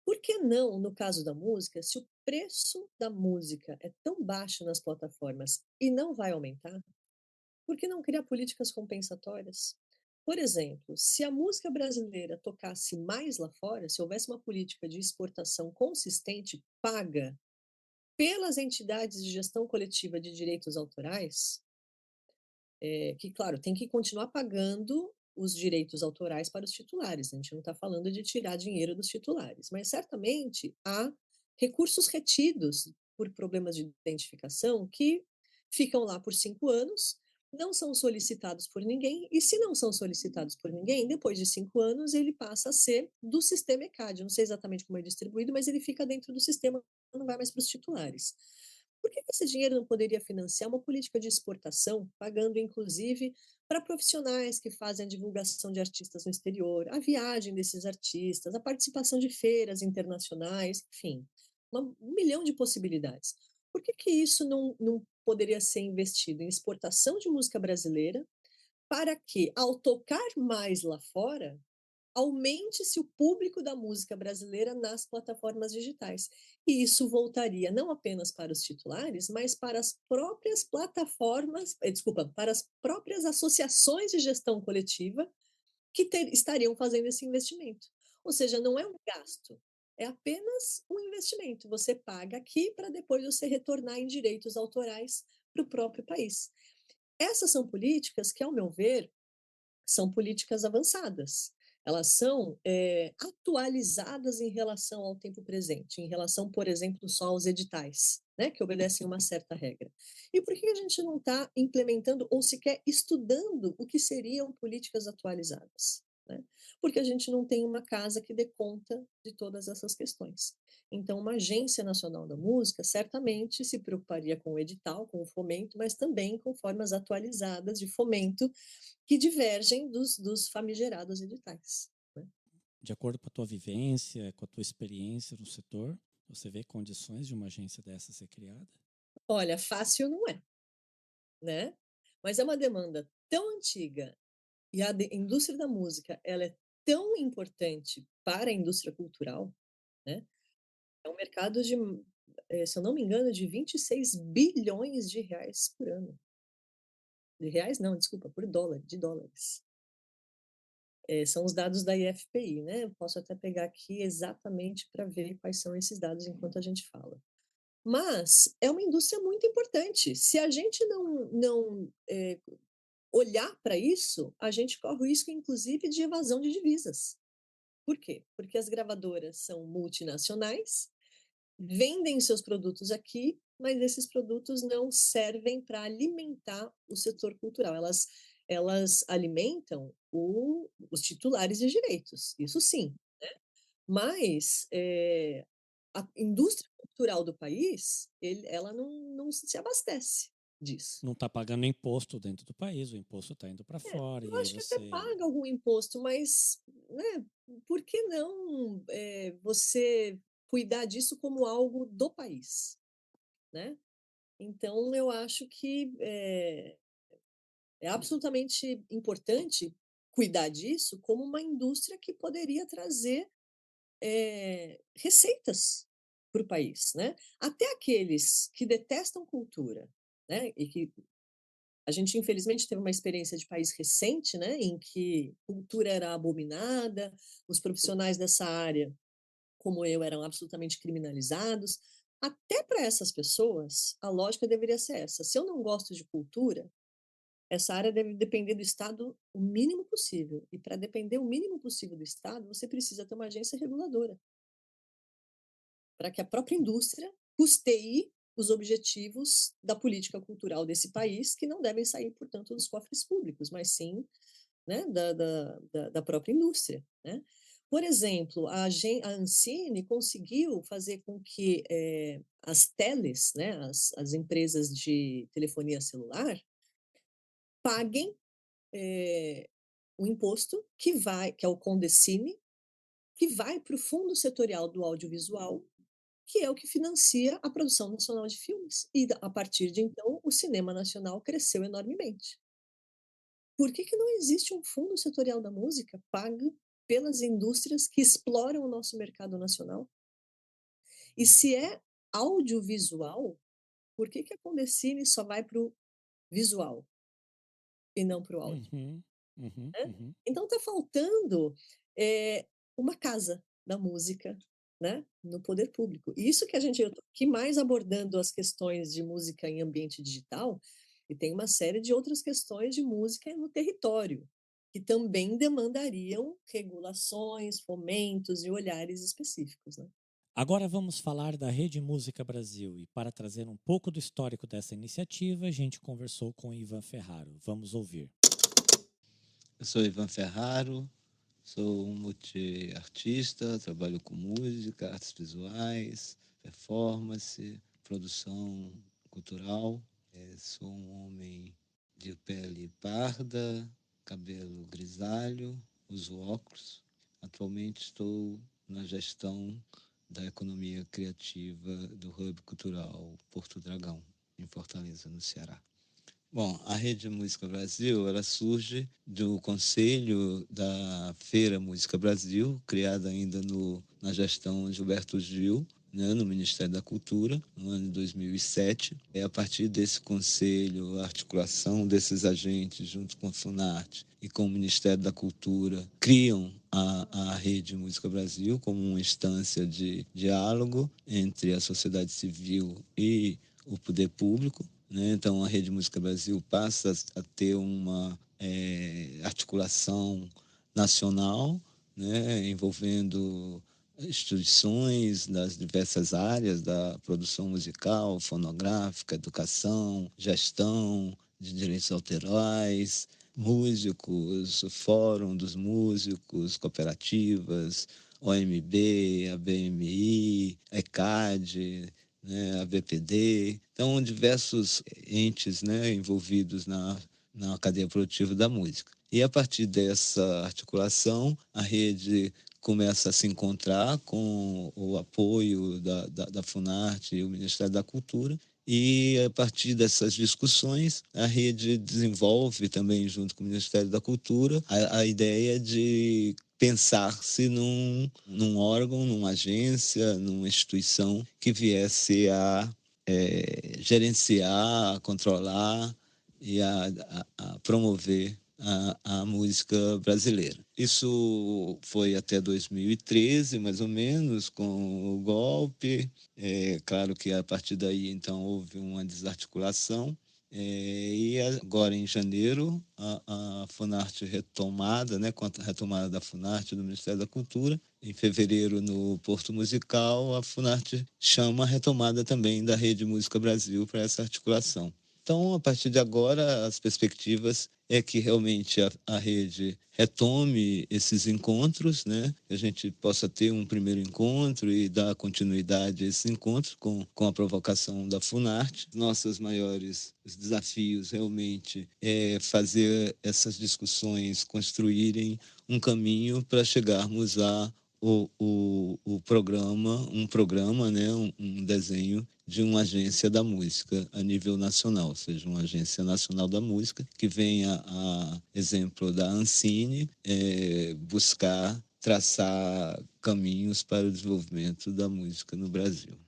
Speaker 2: Por que não, no caso da música, se o preço da música é tão baixo nas plataformas e não vai aumentar, por que não criar políticas compensatórias? Por exemplo, se a música brasileira tocasse mais lá fora, se houvesse uma política de exportação consistente, paga pelas entidades de gestão coletiva de direitos autorais, que, claro, tem que continuar pagando os direitos autorais para os titulares, a gente não está falando de tirar dinheiro dos titulares, mas certamente há recursos retidos por problemas de identificação que ficam lá por 5 anos, não são solicitados por ninguém, e se não são solicitados por ninguém, depois de 5 anos ele passa a ser do sistema ECAD. Eu não sei exatamente como é distribuído, mas ele fica dentro do sistema, não vai mais para os titulares. Por que esse dinheiro não poderia financiar uma política de exportação, pagando inclusive para profissionais que fazem a divulgação de artistas no exterior, a viagem desses artistas, a participação de feiras internacionais, enfim, um milhão de possibilidades. Por que isso não poderia ser investido em exportação de música brasileira, para que, ao tocar mais lá fora, aumente-se o público da música brasileira nas plataformas digitais? E isso voltaria não apenas para os titulares, mas para as próprias plataformas, desculpa, para as próprias associações de gestão coletiva que estariam fazendo esse investimento. Ou seja, não é um gasto, é apenas um investimento. Você paga aqui para depois você retornar em direitos autorais para o próprio país. Essas são políticas que, ao meu ver, são políticas avançadas. Elas são atualizadas em relação ao tempo presente, em relação, por exemplo, só aos editais, né, que obedecem uma certa regra. E por que a gente não está implementando ou sequer estudando o que seriam políticas atualizadas? Né? Porque a gente não tem uma casa que dê conta de todas essas questões. Então, uma agência nacional da música certamente se preocuparia com o edital, com o fomento, mas também com formas atualizadas de fomento que divergem dos famigerados editais, né?
Speaker 1: De acordo com a tua vivência, com a tua experiência no setor, você vê condições de uma agência dessa ser criada?
Speaker 2: Olha, fácil não é, né? Mas é uma demanda tão antiga e a indústria da música, ela é tão importante para a indústria cultural, né? É um mercado de, se eu não me engano, de 26 bilhões de reais por ano. De reais não, desculpa, por dólar, de dólares. São os dados da IFPI, né? Eu posso até pegar aqui exatamente para ver quais são esses dados enquanto a gente fala. Mas é uma indústria muito importante. Se a gente não olhar para isso, a gente corre o risco, inclusive, de evasão de divisas. Por quê? Porque as gravadoras são multinacionais, vendem seus produtos aqui, mas esses produtos não servem para alimentar o setor cultural. Elas alimentam os titulares de direitos, isso sim. Mas a indústria cultural do país, ela não se abastece disso.
Speaker 1: Não está pagando imposto dentro do país, o imposto está indo para fora,
Speaker 2: Eu
Speaker 1: e aí
Speaker 2: acho que até
Speaker 1: você.
Speaker 2: paga algum imposto, mas, né, por que não você cuidar disso como algo do país, né? Então, eu acho que é absolutamente importante cuidar disso como uma indústria que poderia trazer receitas para o país, né? Até aqueles que detestam cultura, né? E que a gente infelizmente teve uma experiência de país recente, né? Em que cultura era abominada, os profissionais dessa área, como eu, eram absolutamente criminalizados. Até para essas pessoas, a lógica deveria ser essa: se eu não gosto de cultura, essa área deve depender do Estado o mínimo possível. E para depender o mínimo possível do Estado, você precisa ter uma agência reguladora, para que a própria indústria custeie os objetivos da política cultural desse país, que não devem sair, portanto, dos cofres públicos, mas sim, né, da própria indústria, né? Por exemplo, a Ancine conseguiu fazer com que as teles, né, as empresas de telefonia celular, paguem o imposto que é o Condecine, que vai para o Fundo Setorial do Audiovisual, que é o que financia a produção nacional de filmes. E a partir de então, o cinema nacional cresceu enormemente. Por que não existe um fundo setorial da música pago pelas indústrias que exploram o nosso mercado nacional? E se é audiovisual, por que a Condecine só vai para o visual e não para o áudio?
Speaker 1: Uhum, uhum,
Speaker 2: Né?
Speaker 1: uhum.
Speaker 2: Então está faltando uma casa da música, né, no poder público. E isso que eu estou aqui mais abordando as questões de música em ambiente digital, e tem uma série de outras questões de música no território. que também demandariam regulações, fomentos e olhares específicos, né?
Speaker 1: Agora vamos falar da Rede Música Brasil e para trazer um pouco do histórico dessa iniciativa, a gente conversou com Ivan Ferraro. Vamos ouvir.
Speaker 3: Eu sou Ivan Ferraro, sou um multiartista, trabalho com música, artes visuais, performance, produção cultural. Sou um homem de pele parda, cabelo grisalho, uso óculos. Atualmente estou na gestão da economia criativa do Hub Cultural Porto Dragão, em Fortaleza, no Ceará. Bom, a Rede Música Brasil, ela surge do conselho da Feira Música Brasil, criada ainda na gestão Gilberto Gil, né, no Ministério da Cultura, no ano de 2007. É a partir desse conselho, a articulação desses agentes, junto com a Funarte e com o Ministério da Cultura, criam a Rede Música Brasil como uma instância de diálogo entre a sociedade civil e o poder público, né? Então, a Rede Música Brasil passa a ter uma articulação nacional, né? Envolvendo instituições das diversas áreas da produção musical, fonográfica, educação, gestão de direitos autorais, músicos, Fórum dos Músicos, cooperativas, OMB, ABMI, ECAD, né, a BPD, então diversos entes, né, envolvidos na cadeia produtiva da música. E a partir dessa articulação, a rede começa a se encontrar com o apoio da Funarte e o Ministério da Cultura, e a partir dessas discussões, a rede desenvolve também, junto com o Ministério da Cultura, a ideia de pensar-se num órgão, numa agência, numa instituição que viesse a gerenciar, a controlar e a promover a música brasileira. Isso foi até 2013, mais ou menos, com o golpe. Claro que a partir daí, então, houve uma desarticulação. E agora, em janeiro, a Funarte retomada, né, com a retomada da Funarte do Ministério da Cultura. Em fevereiro, no Porto Musical, a Funarte chama a retomada também da Rede Música Brasil para essa articulação. Então, a partir de agora, as perspectivas é que realmente a rede retome esses encontros, né? Que a gente possa ter um primeiro encontro e dar continuidade a esse encontro com a provocação da Funarte. Nossos maiores desafios realmente é fazer essas discussões construírem um caminho para chegarmos a o programa, né, um desenho de uma agência da música a nível nacional, ou seja, uma agência nacional da música que venha, a exemplo da Ancine, buscar traçar caminhos para o desenvolvimento da música no Brasil.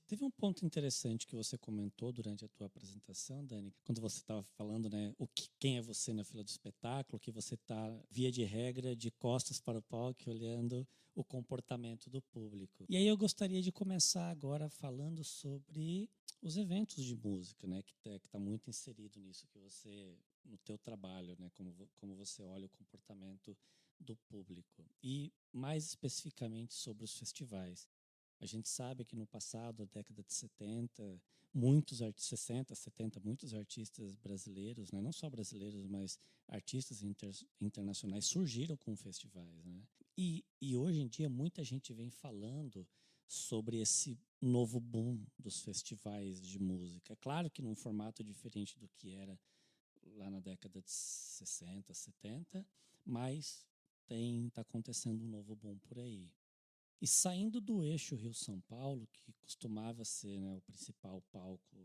Speaker 1: Teve um ponto interessante que você comentou durante a tua apresentação, Dani, quando você estava falando, né, quem é você na fila do espetáculo, que você está, via de regra, de costas para o palco, olhando o comportamento do público. E aí eu gostaria de começar agora falando sobre os eventos de música, né, que tá muito inserido nisso que você, no teu trabalho, né, como você olha o comportamento do público. E mais especificamente sobre os festivais. A gente sabe que no passado, a década de 70, muitos artistas, 60, 70, muitos artistas brasileiros, né, não só brasileiros, mas artistas internacionais surgiram com festivais, né? E hoje em dia muita gente vem falando sobre esse novo boom dos festivais de música. É claro que num formato diferente do que era lá na década de 60, 70, mas está acontecendo um novo boom por aí. E saindo do eixo Rio-São Paulo, que costumava ser, né, o principal palco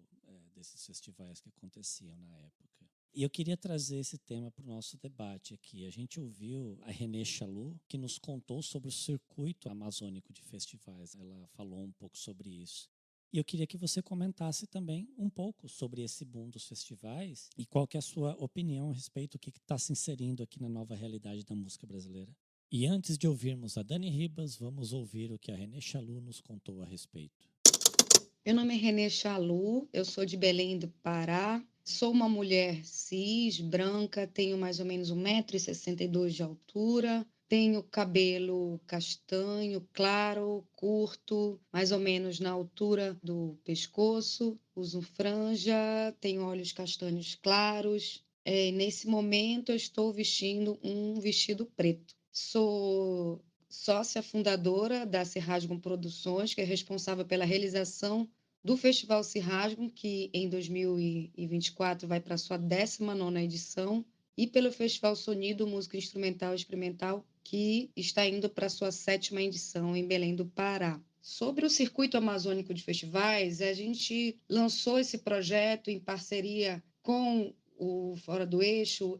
Speaker 1: desses festivais que aconteciam na época. E eu queria trazer esse tema para o nosso debate aqui. A gente ouviu a Renée Chaloux, que nos contou sobre o circuito amazônico de festivais. Ela falou um pouco sobre isso. E eu queria que você comentasse também um pouco sobre esse boom dos festivais e qual que é a sua opinião a respeito do que está se inserindo aqui na nova realidade da música brasileira. E antes de ouvirmos a Dani Ribas, vamos ouvir o que a Renée Chaloux nos contou a respeito.
Speaker 4: Meu nome é Renée Chaloux, eu sou de Belém do Pará, Sou uma mulher cis, branca, tenho mais ou menos 1,62 m de altura, tenho cabelo castanho, claro, curto, mais ou menos na altura do pescoço, uso franja, tenho olhos castanhos claros. Nesse momento, eu estou vestindo um vestido preto. Sou sócia fundadora da Cirrasgum Produções, que é responsável pela realização do Festival Cirrasgum, que em 2024 vai para a sua 19ª edição, e pelo Festival Sonido Música Instrumental e Experimental, que está indo para a sua 7ª edição em Belém do Pará. Sobre o Circuito Amazônico de Festivais, a gente lançou esse projeto em parceria com o Fora do Eixo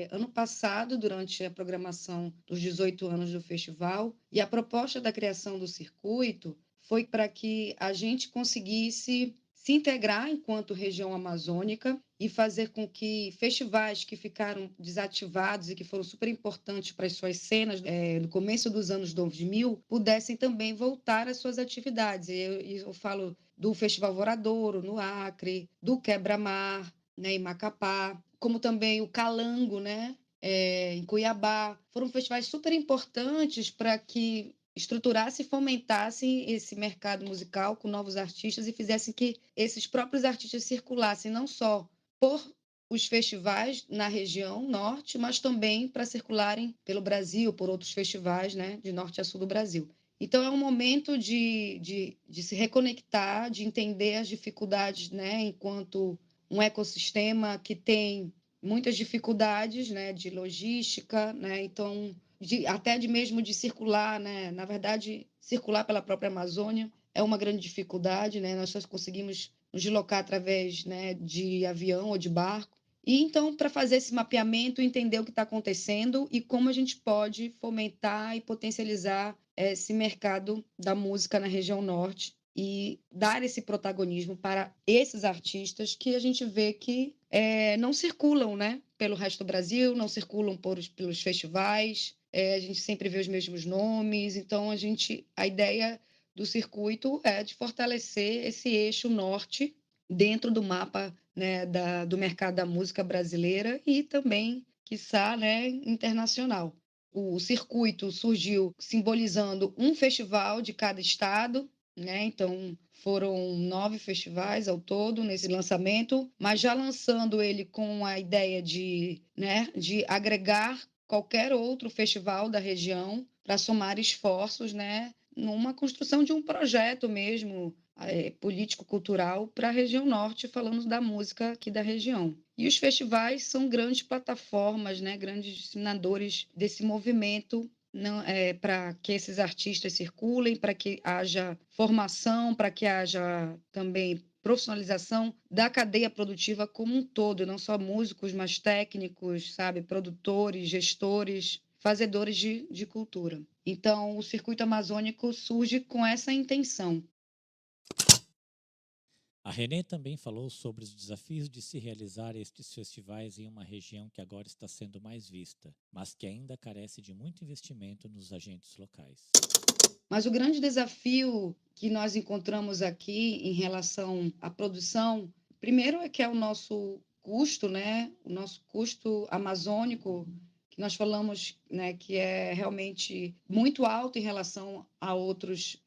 Speaker 4: ano passado, durante a programação dos 18 anos do festival, e a proposta da criação do circuito foi para que a gente conseguisse se integrar enquanto região amazônica e fazer com que festivais que ficaram desativados e que foram super importantes para as suas cenas no começo dos anos 2000 pudessem também voltar às suas atividades. Eu falo do Festival Voradouro, no Acre, do Quebra-Mar, né, em Macapá, como também o Calango, né, em Cuiabá. Foram festivais super importantes para que estruturasse e fomentasse esse mercado musical com novos artistas e fizessem que esses próprios artistas circulassem não só por os festivais na região norte, mas também para circularem pelo Brasil, por outros festivais, né, de norte a sul do Brasil. Então, é um momento de se reconectar, de entender as dificuldades, né, enquanto um ecossistema que tem muitas dificuldades, né, de logística, né, então até mesmo de circular, né, na verdade circular pela própria Amazônia é uma grande dificuldade, né, nós só conseguimos nos deslocar através, né, de avião ou de barco. E então, para fazer esse mapeamento, entender o que está acontecendo e como a gente pode fomentar e potencializar esse mercado da música na região norte e dar esse protagonismo para esses artistas que a gente vê que não circulam, né, pelo resto do Brasil, não circulam pelos festivais, a gente sempre vê os mesmos nomes, então a ideia do circuito é de fortalecer esse eixo norte dentro do mapa, né, do mercado da música brasileira e também, quiçá, né, internacional. O circuito surgiu simbolizando um festival de cada estado, né? Então, foram 9 festivais ao todo nesse lançamento, mas já lançando ele com a ideia né, de agregar qualquer outro festival da região para somar esforços, né, numa construção de um projeto mesmo político-cultural para a região norte, falando da música aqui da região. E os festivais são grandes plataformas, né, grandes disseminadores desse movimento para que esses artistas circulem, para que haja formação, para que haja também profissionalização da cadeia produtiva como um todo, não só músicos, mas técnicos, sabe, produtores, gestores, fazedores de cultura. Então, o Circuito Amazônico surge com essa intenção.
Speaker 1: A Renê também falou sobre os desafios de se realizar estes festivais em uma região que agora está sendo mais vista, mas que ainda carece de muito investimento nos agentes locais.
Speaker 4: Mas o grande desafio que nós encontramos aqui em relação à produção, primeiro é que é o nosso custo, né? O nosso custo amazônico, que nós falamos, né, que é realmente muito alto em relação a outros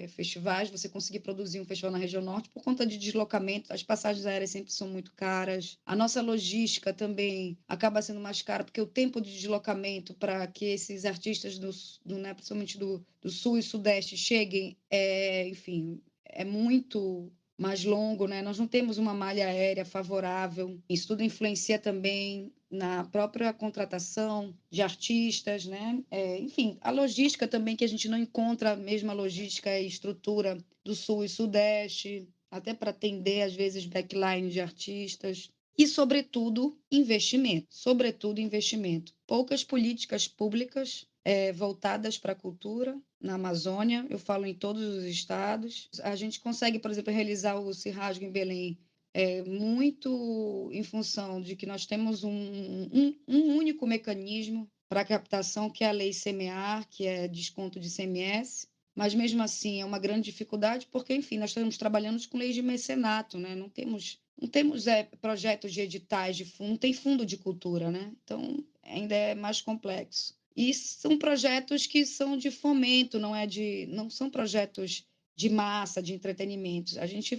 Speaker 4: festivais. Você conseguir produzir um festival na região norte por conta de deslocamento, as passagens aéreas sempre são muito caras. A nossa logística também acaba sendo mais cara, porque o tempo de deslocamento para que esses artistas né, principalmente do sul e sudeste cheguem, enfim, é muito mais longo, né? Nós não temos uma malha aérea favorável. Isso tudo influencia também na própria contratação de artistas, né? Enfim, a logística também, que a gente não encontra a mesma logística e estrutura do sul e sudeste, até para atender, às vezes, backline de artistas. E, sobretudo, investimento. Sobretudo, investimento. Poucas políticas públicas voltadas para a cultura na Amazônia, eu falo em todos os estados. A gente consegue, por exemplo, realizar o Cirrasgo em Belém muito em função de que nós temos um único mecanismo para captação, que é a Lei Semear, que é desconto de ICMS, mas mesmo assim é uma grande dificuldade, porque, enfim, nós estamos trabalhando com leis de mecenato, né? Não não temos projetos de editais de fundo, não tem fundo de cultura, né? Então, ainda é mais complexo. E são projetos que são de fomento, não são projetos de massa, de entretenimento. A gente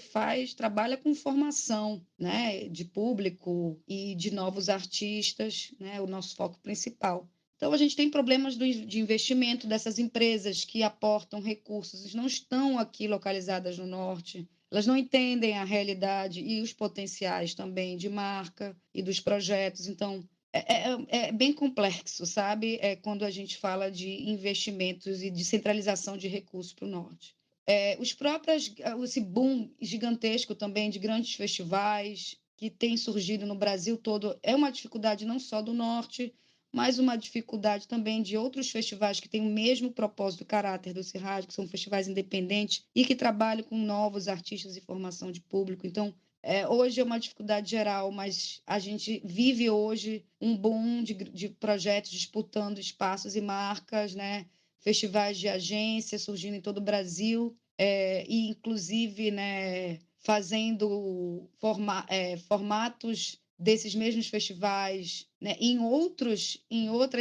Speaker 4: trabalha com formação, né, de público e de novos artistas, né, o nosso foco principal. Então, a gente tem problemas de investimento dessas empresas que aportam recursos, não estão aqui localizadas no norte, elas não entendem a realidade e os potenciais também de marca e dos projetos. Então, é bem complexo, sabe? Quando a gente fala de investimentos e de centralização de recursos para o norte. Esse boom gigantesco também de grandes festivais que tem surgido no Brasil todo é uma dificuldade não só do norte, mas uma dificuldade também de outros festivais que têm o mesmo propósito e caráter do Cirrad, que são festivais independentes e que trabalham com novos artistas e formação de público. Então, hoje é uma dificuldade geral, mas a gente vive hoje um boom de projetos disputando espaços e marcas, né? Festivais de agência surgindo em todo o Brasil, e inclusive, né, fazendo formatos desses mesmos festivais, né, em outras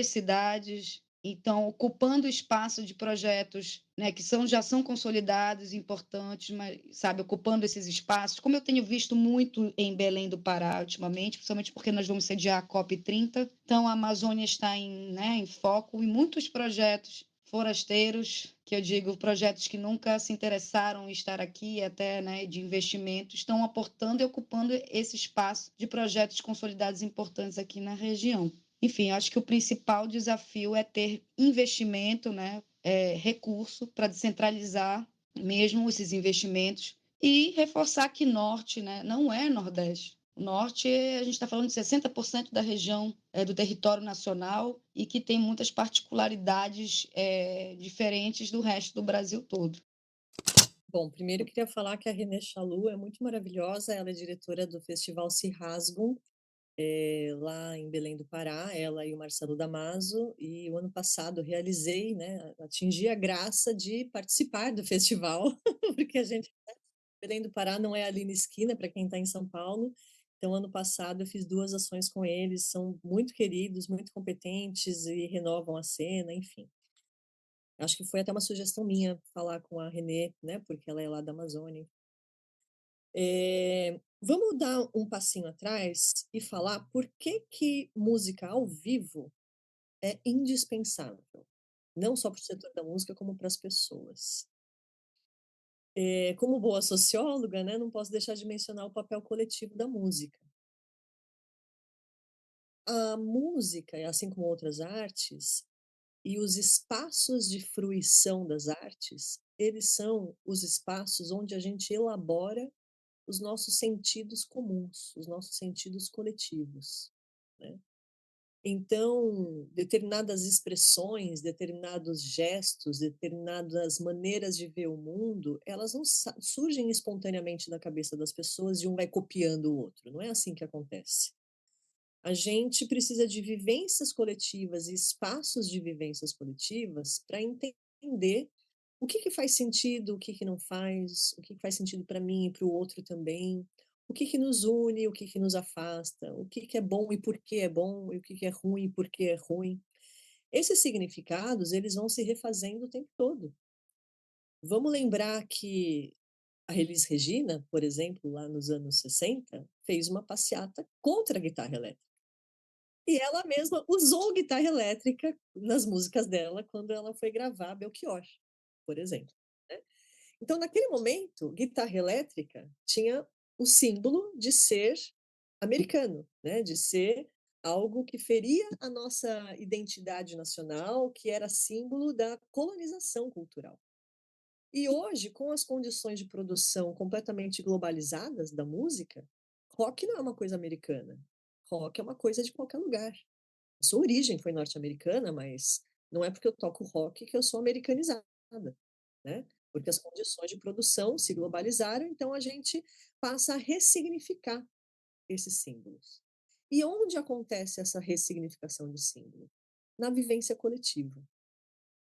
Speaker 4: cidades, então ocupando espaço de projetos, né, que já são consolidados, importantes, mas sabe, ocupando esses espaços, como eu tenho visto muito em Belém do Pará ultimamente, principalmente porque nós vamos sediar a COP30, então a Amazônia está em foco e muitos projetos forasteiros, que eu digo, projetos que nunca se interessaram em estar aqui, até, né, de investimento, estão aportando e ocupando esse espaço de projetos consolidados importantes aqui na região. Enfim, acho que o principal desafio é ter investimento, né, recurso para descentralizar mesmo esses investimentos e reforçar que Norte, né, não é Nordeste. O Norte, a gente está falando de 60% da região do território nacional e que tem muitas particularidades diferentes do resto do Brasil todo.
Speaker 2: Bom, primeiro eu queria falar que a Renê Chalu é muito maravilhosa, ela é diretora do Festival Cirrasgum, lá em Belém do Pará, ela e o Marcelo Damaso, e o ano passado eu realizei, né, atingi a graça de participar do festival, porque a gente, Belém do Pará não é ali na esquina, para quem está em São Paulo, então ano passado eu fiz 2 ações com eles, são muito queridos, muito competentes e renovam a cena, enfim. Acho que foi até uma sugestão minha falar com a Renê, né, porque ela é lá da Amazônia. Vamos dar um passinho atrás e falar por que que música ao vivo é indispensável, não só para o setor da música, como para as pessoas. Como boa socióloga, né, não posso deixar de mencionar o papel coletivo da música. A música, assim como outras artes, e os espaços de fruição das artes, eles são os espaços onde a gente elabora os nossos sentidos comuns, os nossos sentidos coletivos, né? Então, determinadas expressões, determinados gestos, determinadas maneiras de ver o mundo, elas não surgem espontaneamente da cabeça das pessoas e um vai copiando o outro. Não é assim que acontece. A gente precisa de vivências coletivas e espaços de vivências coletivas para entender o que que faz sentido, o que que não faz, o que que faz sentido para mim e para o outro também, o que que nos une, o que que nos afasta, o que que é bom e por que é bom, e o que que é ruim e por que é ruim. Esses significados, eles vão se refazendo o tempo todo. Vamos lembrar que a Elis Regina, por exemplo, lá nos anos 60, fez uma passeata contra a guitarra elétrica. E ela mesma usou guitarra elétrica nas músicas dela quando ela foi gravar Belchior, por exemplo, né. Então, naquele momento, guitarra elétrica tinha o símbolo de ser americano, né, de ser algo que feria a nossa identidade nacional, que era símbolo da colonização cultural. E hoje, com as condições de produção completamente globalizadas da música, rock não é uma coisa americana, rock é uma coisa de qualquer lugar. Sua origem foi norte-americana, mas não é porque eu toco rock que eu sou americanizada, né? Porque as condições de produção se globalizaram, então a gente passa a ressignificar esses símbolos. E onde acontece essa ressignificação de símbolo? Na vivência coletiva,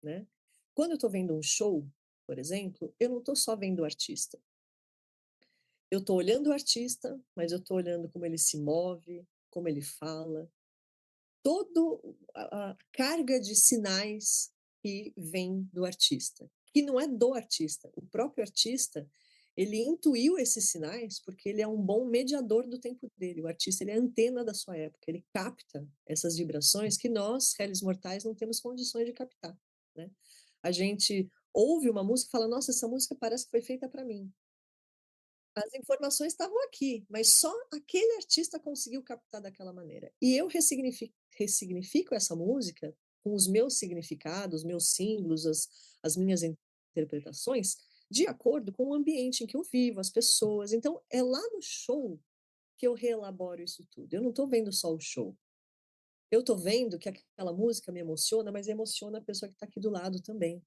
Speaker 2: né? Quando eu estou vendo um show, por exemplo, eu não estou só vendo o artista. Eu estou olhando o artista, mas eu estou olhando como ele se move, como ele fala, toda a carga de sinais que vem do artista, que não é do artista. O próprio artista, ele intuiu esses sinais porque ele é um bom mediador do tempo dele. O artista, ele é a antena da sua época, ele capta essas vibrações que nós, réis mortais, não temos condições de captar, né? A gente ouve uma música e fala, nossa, essa música parece que foi feita para mim. As informações estavam aqui, mas só aquele artista conseguiu captar daquela maneira. E eu ressignifico essa música com os meus significados, meus símbolos, as minhas interpretações, de acordo com o ambiente em que eu vivo, as pessoas. Então, é lá no show que eu reelaboro isso tudo. Eu não estou vendo só o show. Eu estou vendo que aquela música me emociona, mas emociona a pessoa que está aqui do lado também.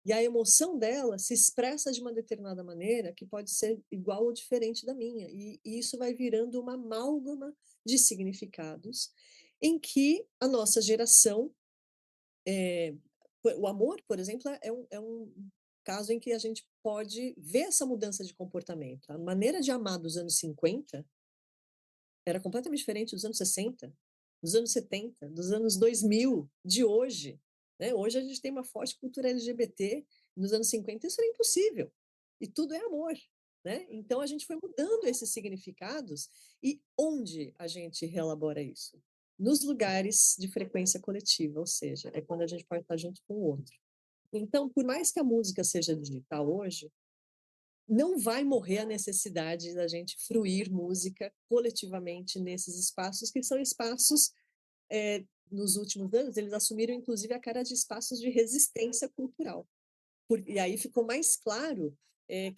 Speaker 2: E a emoção dela se expressa de uma determinada maneira que pode ser igual ou diferente da minha. E isso vai virando uma amálgama de significados em que a nossa geração, o amor, por exemplo, é um caso em que a gente pode ver essa mudança de comportamento. A maneira de amar dos anos 50 era completamente diferente dos anos 60, dos anos 70, dos anos 2000, de hoje, né? Hoje a gente tem uma forte cultura LGBT, nos anos 50 isso era impossível, e tudo é amor, né? Então a gente foi mudando esses significados, e onde a gente reelabora isso? Nos lugares de frequência coletiva, ou seja, é quando a gente pode estar junto com o outro. Então, por mais que a música seja digital hoje, não vai morrer a necessidade da gente fruir música coletivamente nesses espaços, que são espaços, nos últimos anos, eles assumiram inclusive a cara de espaços de resistência cultural. E aí ficou mais claro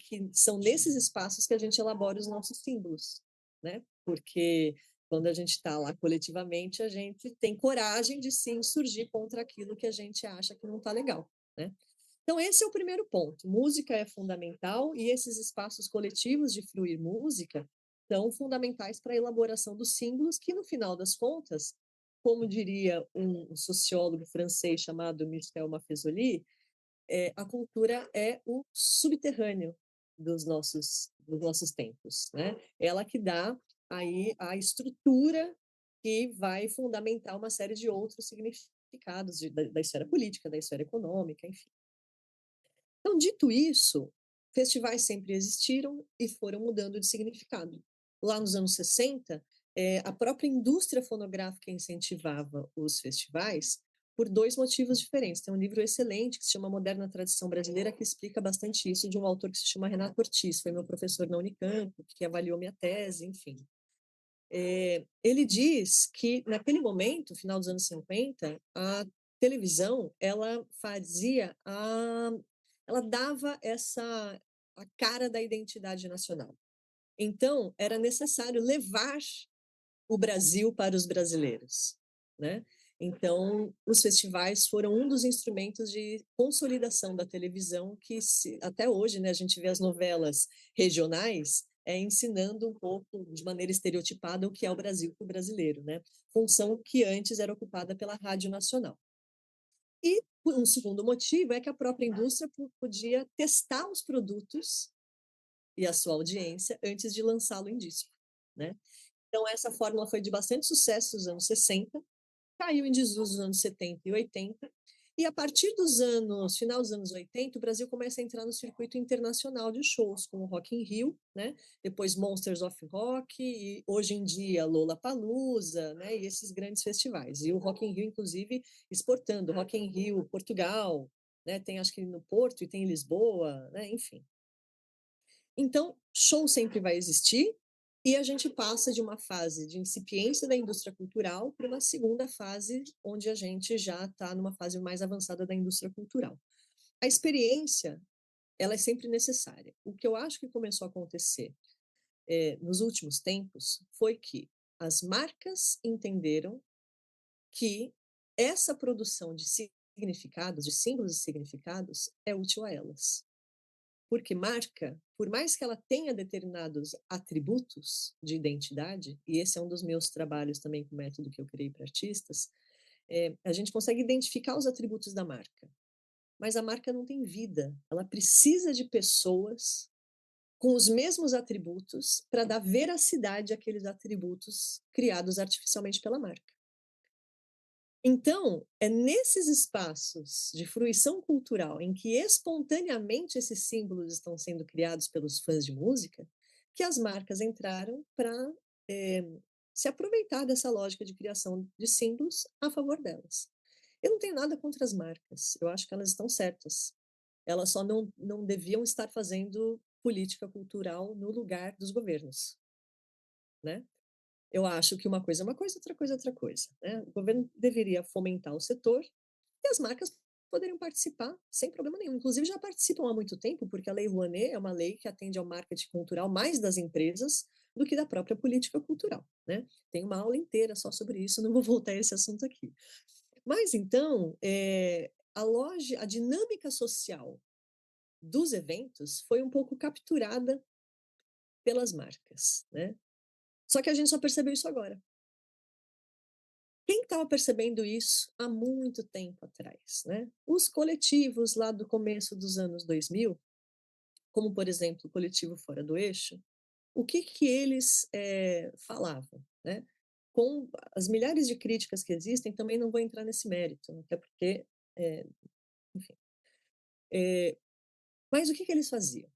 Speaker 2: que são nesses espaços que a gente elabora os nossos símbolos, né? Porque quando a gente está lá coletivamente, a gente tem coragem de sim surgir contra aquilo que a gente acha que não está legal, né? Então, esse é o primeiro ponto. Música é fundamental e esses espaços coletivos de fruir música são fundamentais para a elaboração dos símbolos, que, no final das contas, como diria um sociólogo francês chamado Michel Maffezoli, a cultura é o subterrâneo dos nossos tempos, né? Ela que dá aí a estrutura que vai fundamentar uma série de outros significados da esfera política, da esfera econômica, enfim. Então, dito isso, festivais sempre existiram e foram mudando de significado. Lá nos anos 60, a própria indústria fonográfica incentivava os festivais por dois motivos diferentes. Tem um livro excelente que se chama Moderna Tradição Brasileira, que explica bastante isso, de um autor que se chama Renato Ortiz, foi meu professor na Unicamp, que avaliou minha tese, enfim. Ele diz que, naquele momento, final dos anos 50, a televisão, ela dava a cara da identidade nacional. Então, era necessário levar o Brasil para os brasileiros, né? Então, os festivais foram um dos instrumentos de consolidação da televisão que, até hoje, né, a gente vê as novelas regionais ensinando um pouco, de maneira estereotipada, o que é o Brasil para o brasileiro, né? Função que antes era ocupada pela Rádio Nacional. E um segundo motivo é que a própria indústria podia testar os produtos e a sua audiência antes de lançá-lo em disco, né? Então, essa fórmula foi de bastante sucesso nos anos 60, caiu em desuso nos anos 70 e 80, e a partir final dos anos 80, o Brasil começa a entrar no circuito internacional de shows, como o Rock in Rio, né? Depois Monsters of Rock, e hoje em dia Lollapalooza, né? E esses grandes festivais. E o Rock in Rio, inclusive, exportando. Rock in Rio, Portugal, né? Tem acho que no Porto e tem em Lisboa, né? Enfim. Então, show sempre vai existir, e a gente passa de uma fase de incipiência da indústria cultural para uma segunda fase, onde a gente já está numa fase mais avançada da indústria cultural. A experiência, ela é sempre necessária. O que eu acho que começou a acontecer nos últimos tempos foi que as marcas entenderam que essa produção de significados, de símbolos e significados, é útil a elas. Porque marca, por mais que ela tenha determinados atributos de identidade, e esse é um dos meus trabalhos também com o método que eu criei para artistas, a gente consegue identificar os atributos da marca. Mas a marca não tem vida, ela precisa de pessoas com os mesmos atributos para dar veracidade àqueles atributos criados artificialmente pela marca. Então, é nesses espaços de fruição cultural em que espontaneamente esses símbolos estão sendo criados pelos fãs de música, que as marcas entraram para se aproveitar dessa lógica de criação de símbolos a favor delas. Eu não tenho nada contra as marcas, eu acho que elas estão certas. Elas só não deviam estar fazendo política cultural no lugar dos governos, né? Eu acho que uma coisa é uma coisa, outra coisa é outra coisa, né? O governo deveria fomentar o setor e as marcas poderiam participar sem problema nenhum. Inclusive já participam há muito tempo, porque a Lei Rouanet é uma lei que atende ao marketing cultural mais das empresas do que da própria política cultural, né? Tem uma aula inteira só sobre isso, não vou voltar a esse assunto aqui. Mas então, a dinâmica social dos eventos foi um pouco capturada pelas marcas, né? Só que a gente só percebeu isso agora. Quem estava percebendo isso há muito tempo atrás, né? Os coletivos lá do começo dos anos 2000, como por exemplo o coletivo Fora do Eixo, o que que eles falavam, né? Com as milhares de críticas que existem, também não vou entrar nesse mérito, até porque, enfim. Mas o que que eles faziam?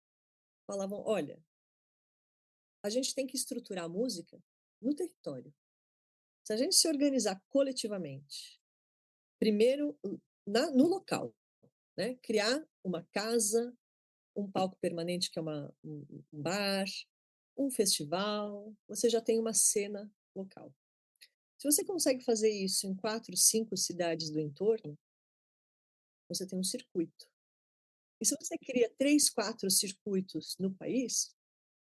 Speaker 2: Falavam, olha, a gente tem que estruturar a música no território. Se a gente se organizar coletivamente, primeiro no local, né? Criar uma casa, um palco permanente que é um bar, um festival, você já tem uma cena local. Se você consegue fazer isso em 4, 5 cidades do entorno, você tem um circuito. E se você cria 3, 4 circuitos no país,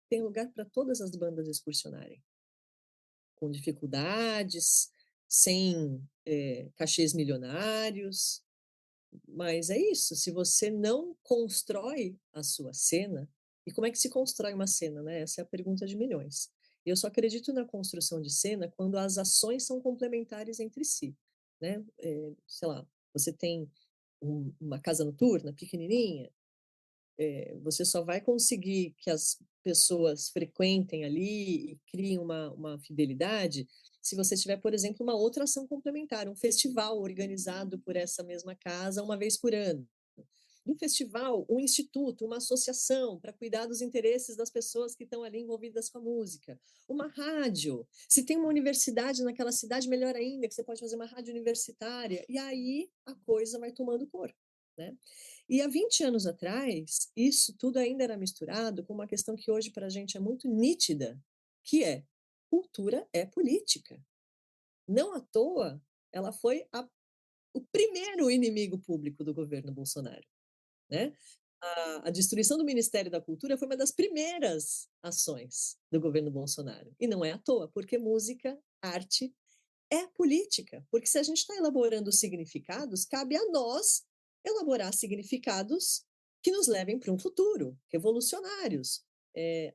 Speaker 2: tem lugar para todas as bandas excursionarem. Com dificuldades, sem cachês milionários, mas é isso, se você não constrói a sua cena, e como é que se constrói uma cena, né? Essa é a pergunta de milhões. Eu só acredito na construção de cena quando as ações são complementares entre si, né? Sei lá, você tem uma casa noturna pequenininha, você só vai conseguir que as pessoas frequentem ali e criem uma fidelidade se você tiver, por exemplo, uma outra ação complementar, um festival organizado por essa mesma casa uma vez por ano. Um festival, um instituto, uma associação para cuidar dos interesses das pessoas que estão ali envolvidas com a música. Uma rádio. Se tem uma universidade naquela cidade, melhor ainda, que você pode fazer uma rádio universitária. E aí a coisa vai tomando corpo, né? E há 20 anos atrás, isso tudo ainda era misturado com uma questão que hoje para a gente é muito nítida, que é cultura é política. Não à toa, ela foi o primeiro inimigo público do governo Bolsonaro, né? A destruição do Ministério da Cultura foi uma das primeiras ações do governo Bolsonaro. E não é à toa, porque música, arte é política. Porque se a gente está elaborando significados, cabe a nós elaborar significados que nos levem para um futuro, revolucionários.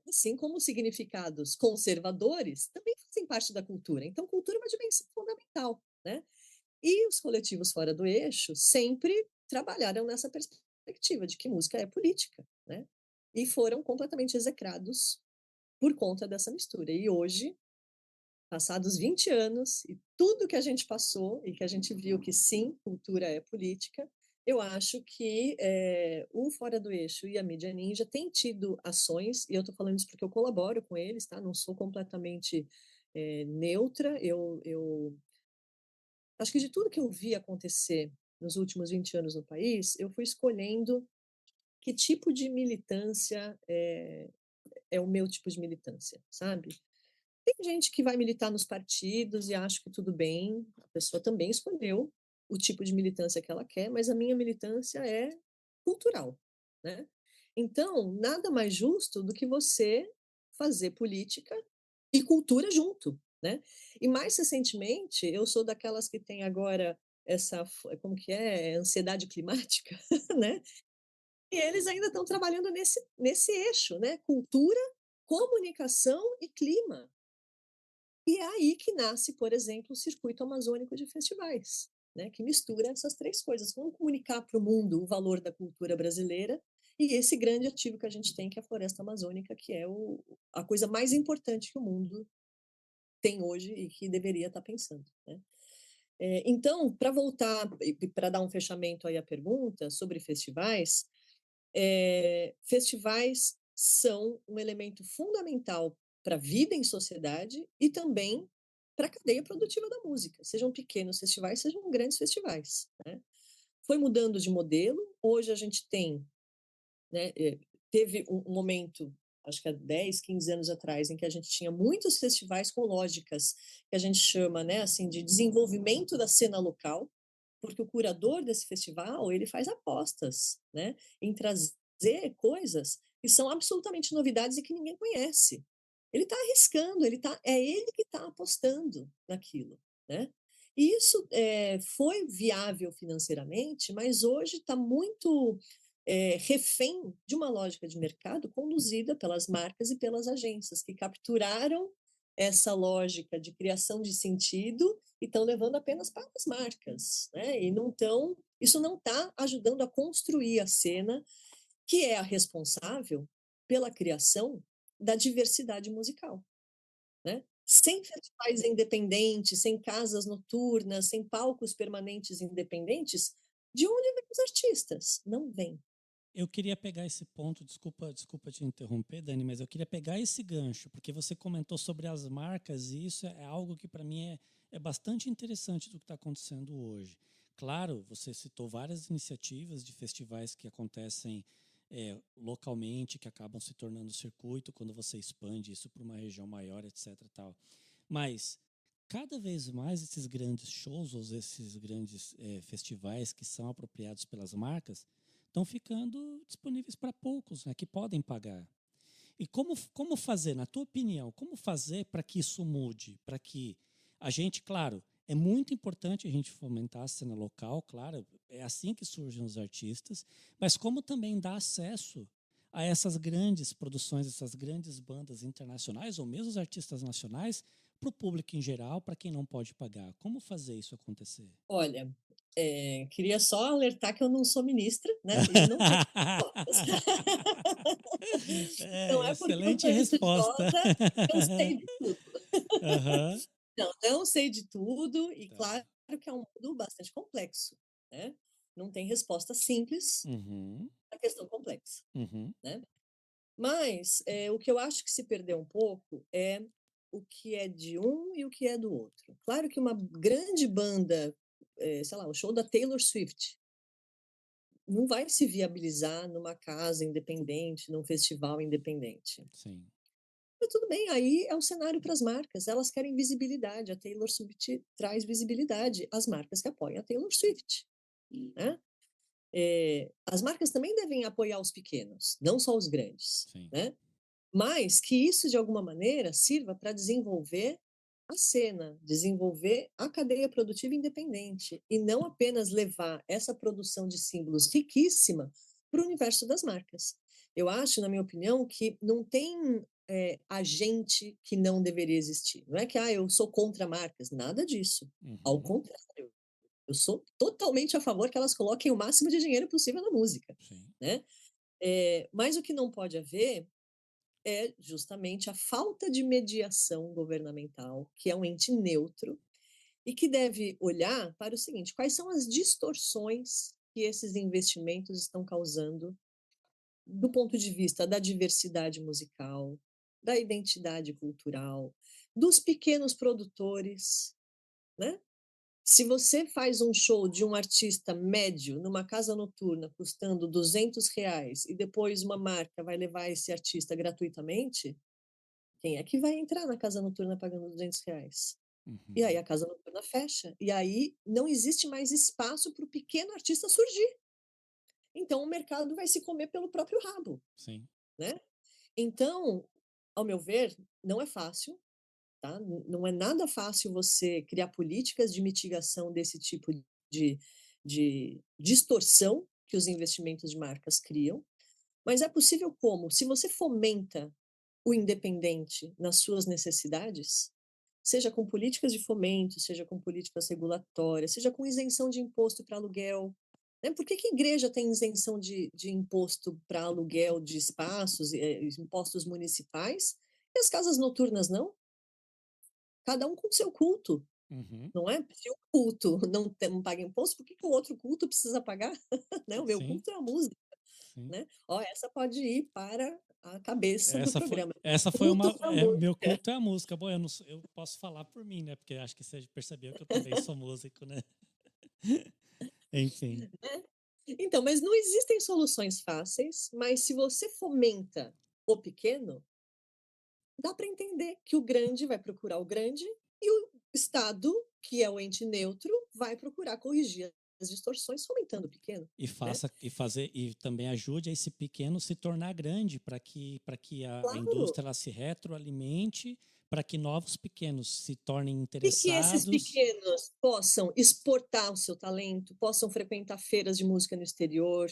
Speaker 2: Assim como significados conservadores também fazem parte da cultura. Então, cultura é uma dimensão fundamental, né? E os coletivos fora do eixo sempre trabalharam nessa perspectiva de que música é política, né? E foram completamente execrados por conta dessa mistura. E hoje, passados 20 anos, e tudo que a gente passou e que a gente viu que sim, cultura é política, eu acho que o Fora do Eixo e a Mídia Ninja têm tido ações, e eu estou falando isso porque eu colaboro com eles, tá? Não sou completamente neutra, eu acho que de tudo que eu vi acontecer nos últimos 20 anos no país, eu fui escolhendo que tipo de militância é o meu tipo de militância, sabe? Tem gente que vai militar nos partidos e acho que tudo bem, a pessoa também escolheu o tipo de militância que ela quer, mas a minha militância é cultural, né? Então, nada mais justo do que você fazer política e cultura junto, né? E mais recentemente, eu sou daquelas que tem agora essa, como que é, ansiedade climática, né? E eles ainda estão trabalhando nesse eixo, né? Cultura, comunicação e clima. E é aí que nasce, por exemplo, o Circuito Amazônico de Festivais, né? Que mistura essas três coisas. Vamos comunicar para o mundo o valor da cultura brasileira e esse grande ativo que a gente tem, que é a floresta amazônica, que é a coisa mais importante que o mundo tem hoje e que deveria estar pensando, né? Então, para voltar e para dar um fechamento aí à pergunta sobre festivais, festivais são um elemento fundamental para a vida em sociedade e também para a cadeia produtiva da música, sejam pequenos festivais, sejam grandes festivais, né? Foi mudando de modelo, hoje a gente tem, né, teve um momento, acho que há 10, 15 anos atrás, em que a gente tinha muitos festivais com lógicas que a gente chama, né, assim, de desenvolvimento da cena local, porque o curador desse festival, ele faz apostas, né, em trazer coisas que são absolutamente novidades e que ninguém conhece. Ele está arriscando, é ele que está apostando naquilo, né? E isso foi viável financeiramente, mas hoje está muito refém de uma lógica de mercado conduzida pelas marcas e pelas agências, que capturaram essa lógica de criação de sentido e estão levando apenas para as marcas, né? E não estão, isso não está ajudando a construir a cena, que é a responsável pela criação da diversidade musical, né? Sem festivais independentes, sem casas noturnas, sem palcos permanentes independentes, de onde vêm os artistas? Não vêm.
Speaker 1: Eu queria pegar esse ponto, desculpa te interromper, Dani, mas eu queria pegar esse gancho, porque você comentou sobre as marcas e isso é algo que para mim é bastante interessante do que está acontecendo hoje. Claro, você citou várias iniciativas de festivais que acontecem localmente, que acabam se tornando circuito quando você expande isso para uma região maior, etc. Tal. Mas cada vez mais esses grandes shows ou esses grandes festivais que são apropriados pelas marcas estão ficando disponíveis para poucos, né, que podem pagar. E como fazer, na tua opinião, como fazer para que isso mude? Para que a gente, claro, é muito importante a gente fomentar a cena local, claro, é assim que surgem os artistas, mas como também dar acesso a essas grandes produções, essas grandes bandas internacionais, ou mesmo os artistas nacionais, para o público em geral, para quem não pode pagar. Como fazer isso acontecer?
Speaker 2: Olha, queria só alertar que eu não sou ministra, né? E não tenho respostas. Não é porque eu
Speaker 1: Excelente
Speaker 2: sou
Speaker 1: resposta.
Speaker 2: estudiosa que eu sei de tudo.
Speaker 1: Aham.
Speaker 2: Não sei de tudo, e
Speaker 1: Tá.
Speaker 2: claro que é um mundo bastante complexo, né? Não tem resposta simples
Speaker 1: Uhum,
Speaker 2: à questão complexa,
Speaker 1: uhum,
Speaker 2: né? Mas o que eu acho que se perdeu um pouco é o que é de um e o que é do outro. Claro que uma grande banda, sei lá, o show da Taylor Swift, não vai se viabilizar numa casa independente, num festival independente.
Speaker 1: sim.
Speaker 2: Mas tudo bem, aí é um cenário para as marcas, elas querem visibilidade, a Taylor Swift traz visibilidade às marcas que apoiam a Taylor Swift, né? As marcas também devem apoiar os pequenos, não só os grandes,
Speaker 1: Sim.
Speaker 2: né? Mas que isso, de alguma maneira, sirva para desenvolver a cena, desenvolver a cadeia produtiva independente, e não apenas levar essa produção de símbolos riquíssima para o universo das marcas. Eu acho, na minha opinião, que não tem agente que não deveria existir. Não é que eu sou contra marcas, nada disso. Ao
Speaker 1: Uhum,
Speaker 2: contrário, eu sou totalmente a favor que elas coloquem o máximo de dinheiro possível na música,
Speaker 1: sim.
Speaker 2: né? Mas o que não pode haver é justamente a falta de mediação governamental, que é um ente neutro, e que deve olhar para o seguinte: quais são as distorções que esses investimentos estão causando do ponto de vista da diversidade musical, da identidade cultural, dos pequenos produtores, né? Se você faz um show de um artista médio numa casa noturna custando R$ 200 e depois uma marca vai levar esse artista gratuitamente, quem é que vai entrar na casa noturna pagando R$ 200? E aí
Speaker 1: Uhum,
Speaker 2: a casa noturna fecha. E aí não existe mais espaço para o pequeno artista surgir. Então o mercado vai se comer pelo próprio rabo,
Speaker 1: sim.
Speaker 2: né? Então, ao meu ver, não é fácil, tá? Não é nada fácil você criar políticas de mitigação desse tipo de distorção que os investimentos de marcas criam, mas é possível como? Se você fomenta o independente nas suas necessidades, seja com políticas de fomento, seja com políticas regulatórias, seja com isenção de imposto para aluguel, Né? Por que que a igreja tem isenção de imposto para aluguel de espaços, impostos municipais, e as casas noturnas não? Cada um com o seu culto,
Speaker 1: Uhum.
Speaker 2: não é? Se o culto não paga imposto, por que que o outro culto precisa pagar? Né? O meu
Speaker 1: Sim,
Speaker 2: culto é a música,
Speaker 1: sim.
Speaker 2: né? Ó, essa pode ir para a cabeça do programa.
Speaker 1: Essa foi
Speaker 2: Culto
Speaker 1: uma.
Speaker 2: à música.
Speaker 1: Meu culto é a música. Bom, eu posso falar por mim, né? Porque acho que você percebeu que eu também sou músico, né? Enfim.
Speaker 2: Então, mas não existem soluções fáceis, mas se você fomenta o pequeno, dá para entender que o grande vai procurar o grande e o Estado, que é o ente neutro, vai procurar corrigir as distorções fomentando o pequeno,
Speaker 1: E
Speaker 2: né?
Speaker 1: faça e fazer e também ajude esse pequeno se tornar grande para que a
Speaker 2: Claro.
Speaker 1: indústria ela se retroalimente, para que novos pequenos se tornem
Speaker 2: E que esses
Speaker 1: interessados.
Speaker 2: pequenos possam exportar o seu talento, possam frequentar feiras de música no exterior,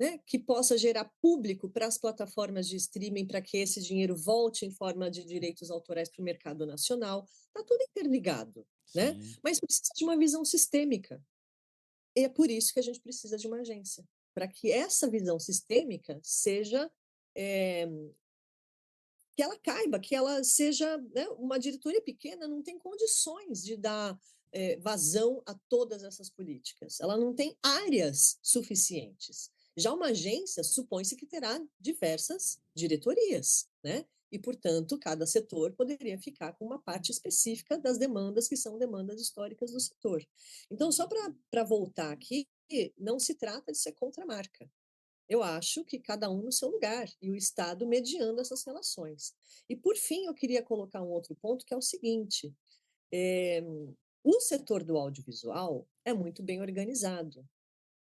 Speaker 2: né? Que possa gerar público para as plataformas de streaming, para que esse dinheiro volte em forma de direitos autorais para o mercado nacional. Está tudo interligado, né?
Speaker 1: Sim.
Speaker 2: Mas precisa de uma visão sistêmica. E é por isso que a gente precisa de uma agência, para que essa visão sistêmica seja eh, que ela caiba, que ela seja, né, uma diretoria pequena não tem condições de dar vazão a todas essas políticas. Ela não tem áreas suficientes. Já uma agência supõe-se que terá diversas diretorias, né? E, portanto, cada setor poderia ficar com uma parte específica das demandas que são demandas históricas do setor. Então, só para voltar aqui, não se trata de ser contra a marca. Eu acho que cada um no seu lugar e o Estado mediando essas relações. E, por fim, eu queria colocar um outro ponto, que é o seguinte: eh, o setor do audiovisual é muito bem organizado.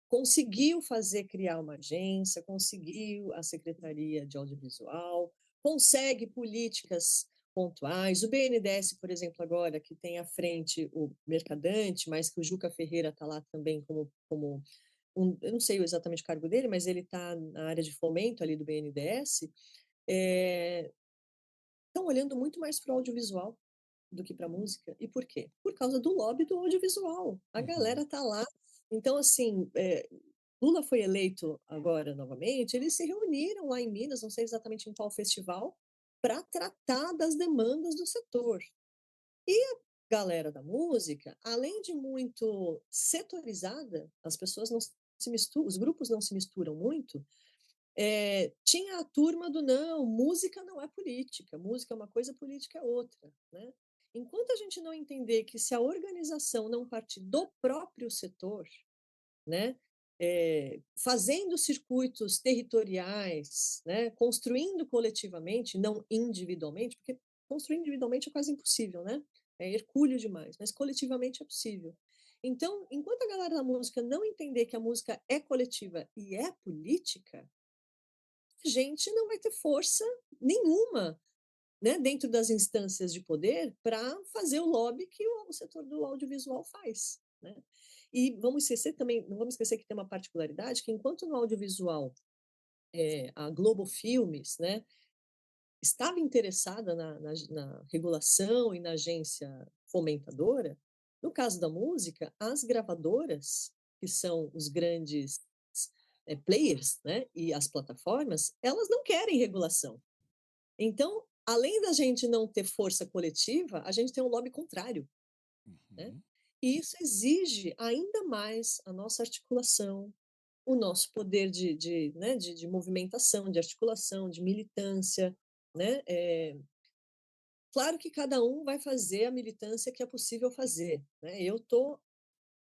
Speaker 2: Conseguiu fazer criar uma agência, conseguiu a Secretaria de Audiovisual, consegue políticas pontuais. O BNDES, por exemplo, agora, que tem à frente o Mercadante, mas que o Juca Ferreira está lá também como eu não sei exatamente o cargo dele, mas ele está na área de fomento ali do BNDES, estão olhando muito mais para o audiovisual do que para a música. E por quê? Por causa do lobby do audiovisual. A
Speaker 1: Uhum.
Speaker 2: galera está lá. Então, assim, Lula foi eleito agora novamente, eles se reuniram lá em Minas, não sei exatamente em qual festival, para tratar das demandas do setor. E a galera da música, além de muito setorizada, as pessoas não se misturam, os grupos não se misturam muito, tinha a turma do não, música não é política, música é uma coisa, política é outra, né? Enquanto a gente não entender que se a organização não partir do próprio setor, né, fazendo circuitos territoriais, né, construindo coletivamente, não individualmente, porque construir individualmente é quase impossível, né? É hercúleo demais, mas coletivamente é possível. Então, enquanto a galera da música não entender que a música é coletiva e é política, a gente não vai ter força nenhuma, né, dentro das instâncias de poder para fazer o lobby que o setor do audiovisual faz, né? E vamos esquecer também, não vamos esquecer que tem uma particularidade que enquanto no audiovisual a Globo Filmes, né, estava interessada na regulação e na agência fomentadora, no caso da música, as gravadoras, que são os grandes players, né, e as plataformas, elas não querem regulação. Então, além da gente não ter força coletiva, a gente tem um lobby contrário, né?
Speaker 1: Uhum.
Speaker 2: E isso exige ainda mais a nossa articulação, o nosso poder né, de movimentação, de articulação, de militância, né? Claro que cada um vai fazer a militância que é possível fazer, né? Eu estou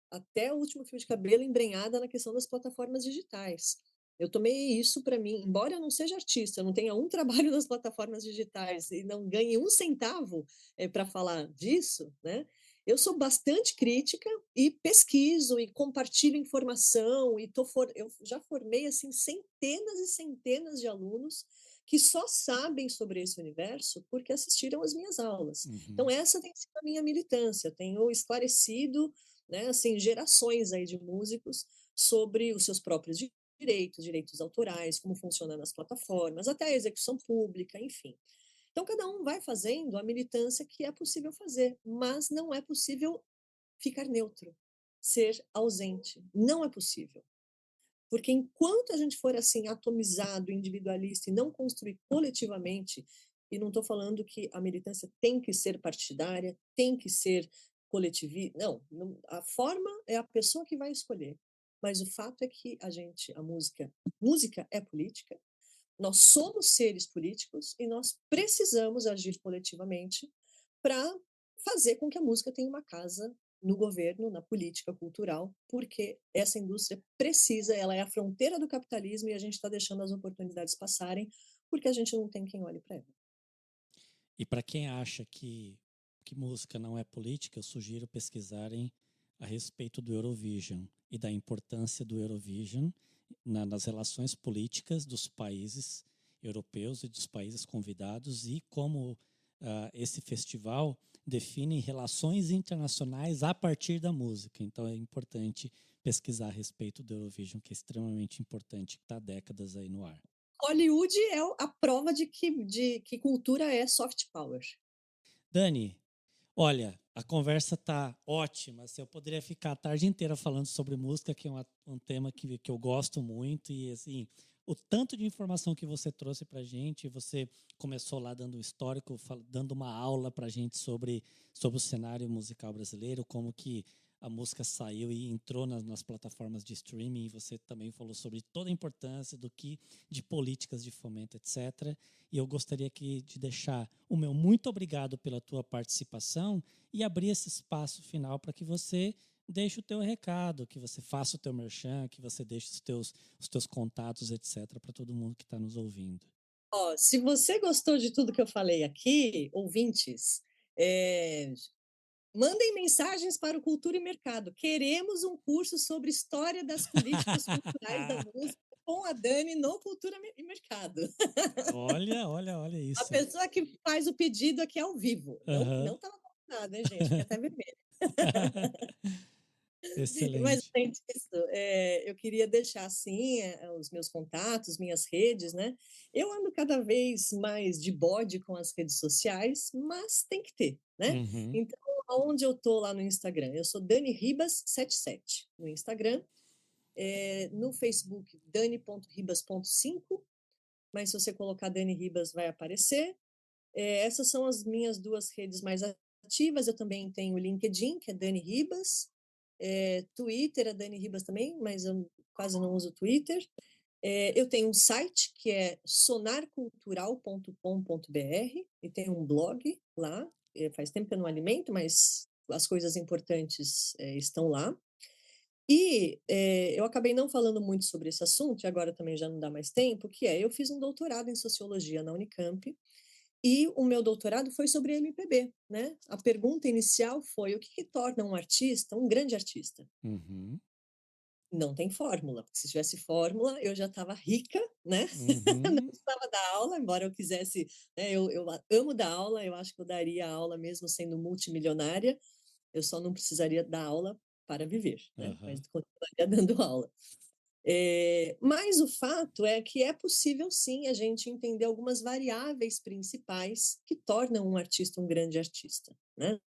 Speaker 2: até o último fio de cabelo embrenhada na questão das plataformas digitais. Eu tomei isso para mim, embora eu não seja artista, eu não tenha um trabalho nas plataformas digitais e não ganhe um centavo para falar disso, né? Eu sou bastante crítica e pesquiso e compartilho informação e eu já formei assim centenas e centenas de alunos que só sabem sobre esse universo porque assistiram às minhas aulas. Então
Speaker 1: Uhum.
Speaker 2: essa tem sido a minha militância, eu tenho esclarecido, né, assim, gerações aí de músicos sobre os seus próprios direitos, direitos autorais, como funciona nas plataformas, até a execução pública, enfim. Então, cada um vai fazendo a militância que é possível fazer, mas não é possível ficar neutro, ser ausente. Não é possível. Porque enquanto a gente for assim, atomizado, individualista e não construir coletivamente, e não estou falando que a militância tem que ser partidária, tem que ser coletivista, não, a forma é a pessoa que vai escolher. Mas o fato é que a música é política, nós somos seres políticos e nós precisamos agir coletivamente para fazer com que a música tenha uma casa no governo, na política cultural, porque essa indústria precisa, ela é a fronteira do capitalismo e a gente está deixando as oportunidades passarem porque a gente não tem quem olhe para ela.
Speaker 1: E para quem acha que música não é política, eu sugiro pesquisarem a respeito do Eurovision e da importância do Eurovision nas relações políticas dos países europeus e dos países convidados e como esse festival define relações internacionais a partir da música. Então é importante pesquisar a respeito do Eurovision, que é extremamente importante, que está há décadas aí no ar.
Speaker 2: Hollywood é a prova de que cultura é soft power.
Speaker 1: Dani, olha, a conversa tá ótima. Eu poderia ficar a tarde inteira falando sobre música, que é um tema que eu gosto muito. E assim, o tanto de informação que você trouxe para a gente, você começou lá dando um histórico, dando uma aula para a gente sobre o cenário musical brasileiro, como que a música saiu e entrou nas plataformas de streaming. E você também falou sobre toda a importância de políticas de fomento, etc. E eu gostaria aqui de deixar o meu muito obrigado pela tua participação e abrir esse espaço final para que você deixe o teu recado, que você faça o teu merchan, que você deixe os teus contatos, etc., para todo mundo que está nos ouvindo.
Speaker 2: Se você gostou de tudo que eu falei aqui, ouvintes, mandem mensagens para o Cultura e Mercado. Queremos um curso sobre história das políticas culturais da música com a Dani no Cultura e Mercado.
Speaker 1: Olha isso.
Speaker 2: A pessoa que faz o pedido aqui ao vivo. Não estava nada, hein, gente? Fiquei até vermelha. Mas,
Speaker 1: Excelente.
Speaker 2: gente, eu queria deixar, assim, os meus contatos, minhas redes, né? Eu ando cada vez mais de bode com as redes sociais, mas tem que ter, né?
Speaker 1: Uhum.
Speaker 2: Então, aonde eu tô lá no Instagram? Eu sou Dani Ribas77 no Instagram. No Facebook, dani.ribas.5, mas se você colocar Dani Ribas, vai aparecer. Essas são as minhas duas redes mais ativas. Eu também tenho o LinkedIn, que é Dani Ribas. Twitter é Dani Ribas também, mas eu quase não uso Twitter. Eu tenho um site que é sonarcultural.com.br e tem um blog lá. Faz tempo que eu não alimento, mas as coisas importantes estão lá. E eu acabei não falando muito sobre esse assunto, e agora também já não dá mais tempo, eu fiz um doutorado em Sociologia na Unicamp, e o meu doutorado foi sobre MPB, né? A pergunta inicial foi: o que torna um artista um grande artista?
Speaker 1: Uhum.
Speaker 2: Não tem fórmula, porque se tivesse fórmula, eu já estava rica, né?
Speaker 1: Uhum.
Speaker 2: Não precisava dar aula, embora eu quisesse, né? Eu amo dar aula, eu acho que eu daria aula mesmo sendo multimilionária, eu só não precisaria dar aula para viver, né? Mas continuaria dando aula. Mas o fato é que é possível, sim, a gente entender algumas variáveis principais que tornam um artista um grande artista, né?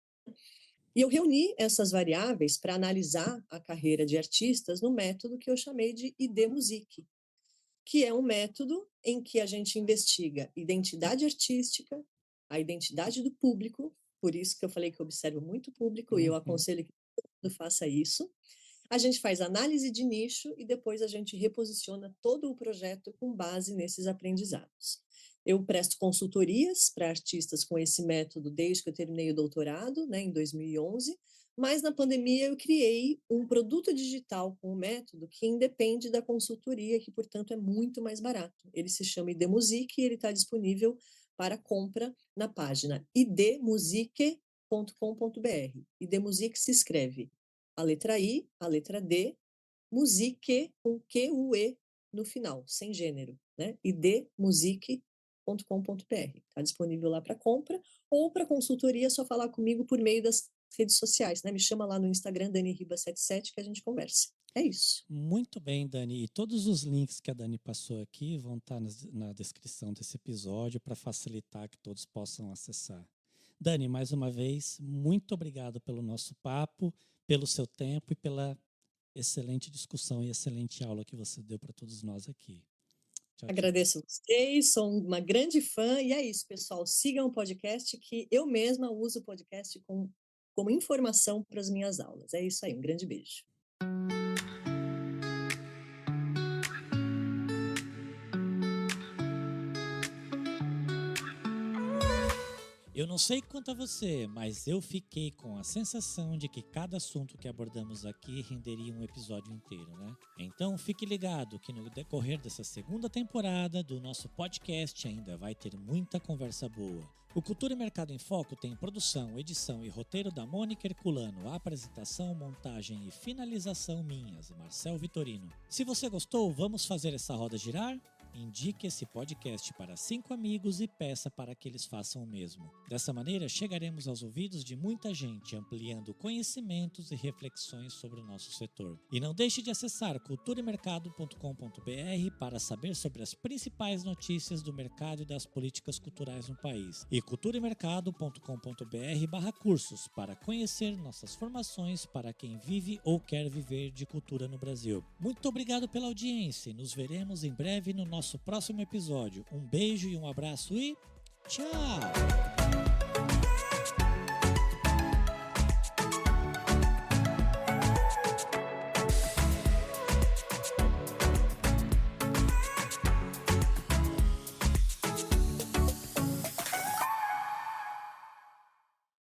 Speaker 2: E eu reuni essas variáveis para analisar a carreira de artistas no método que eu chamei de ID Music, que é um método em que a gente investiga identidade artística, a identidade do público, por isso que eu falei que eu observo muito o público e eu aconselho que todo mundo faça isso. A gente faz análise de nicho e depois a gente reposiciona todo o projeto com base nesses aprendizados. Eu presto consultorias para artistas com esse método desde que eu terminei o doutorado, né, em 2011, mas na pandemia eu criei um produto digital com o método que independe da consultoria, que portanto é muito mais barato. Ele se chama ID Music e ele está disponível para compra na página idmusique.com.br. ID Music se escreve a letra I, a letra D, musique com Q-U-E no final, sem gênero, né? idmusique.com.br. Está disponível lá para compra ou para consultoria, é só falar comigo por meio das redes sociais, né? Me chama lá no Instagram, DaniRiba77, que a gente conversa. É isso.
Speaker 1: Muito bem, Dani. E todos os links que a Dani passou aqui vão estar na descrição desse episódio para facilitar que todos possam acessar. Dani, mais uma vez, muito obrigado pelo nosso papo, pelo seu tempo e pela excelente discussão e excelente aula que você deu para todos nós aqui. Tchau, tchau.
Speaker 2: Agradeço vocês, sou uma grande fã, e é isso, pessoal. Sigam o podcast, que eu mesma uso o podcast como informação para as minhas aulas. É isso aí, um grande beijo.
Speaker 1: Eu não sei quanto a você, mas eu fiquei com a sensação de que cada assunto que abordamos aqui renderia um episódio inteiro, né? Então fique ligado que no decorrer dessa segunda temporada do nosso podcast ainda vai ter muita conversa boa. O Cultura e Mercado em Foco tem produção, edição e roteiro da Mônica Herculano, apresentação, montagem e finalização minhas, Marcel Vitorino. Se você gostou, vamos fazer essa roda girar? Indique esse podcast para 5 amigos e peça para que eles façam o mesmo. Dessa maneira, chegaremos aos ouvidos de muita gente, ampliando conhecimentos e reflexões sobre o nosso setor. E não deixe de acessar culturaemercado.com.br para saber sobre as principais notícias do mercado e das políticas culturais no país. E culturaemercado.com.br/cursos para conhecer nossas formações para quem vive ou quer viver de cultura no Brasil. Muito obrigado pela audiência e nos veremos em breve no nosso próximo episódio. Um beijo e um abraço e tchau!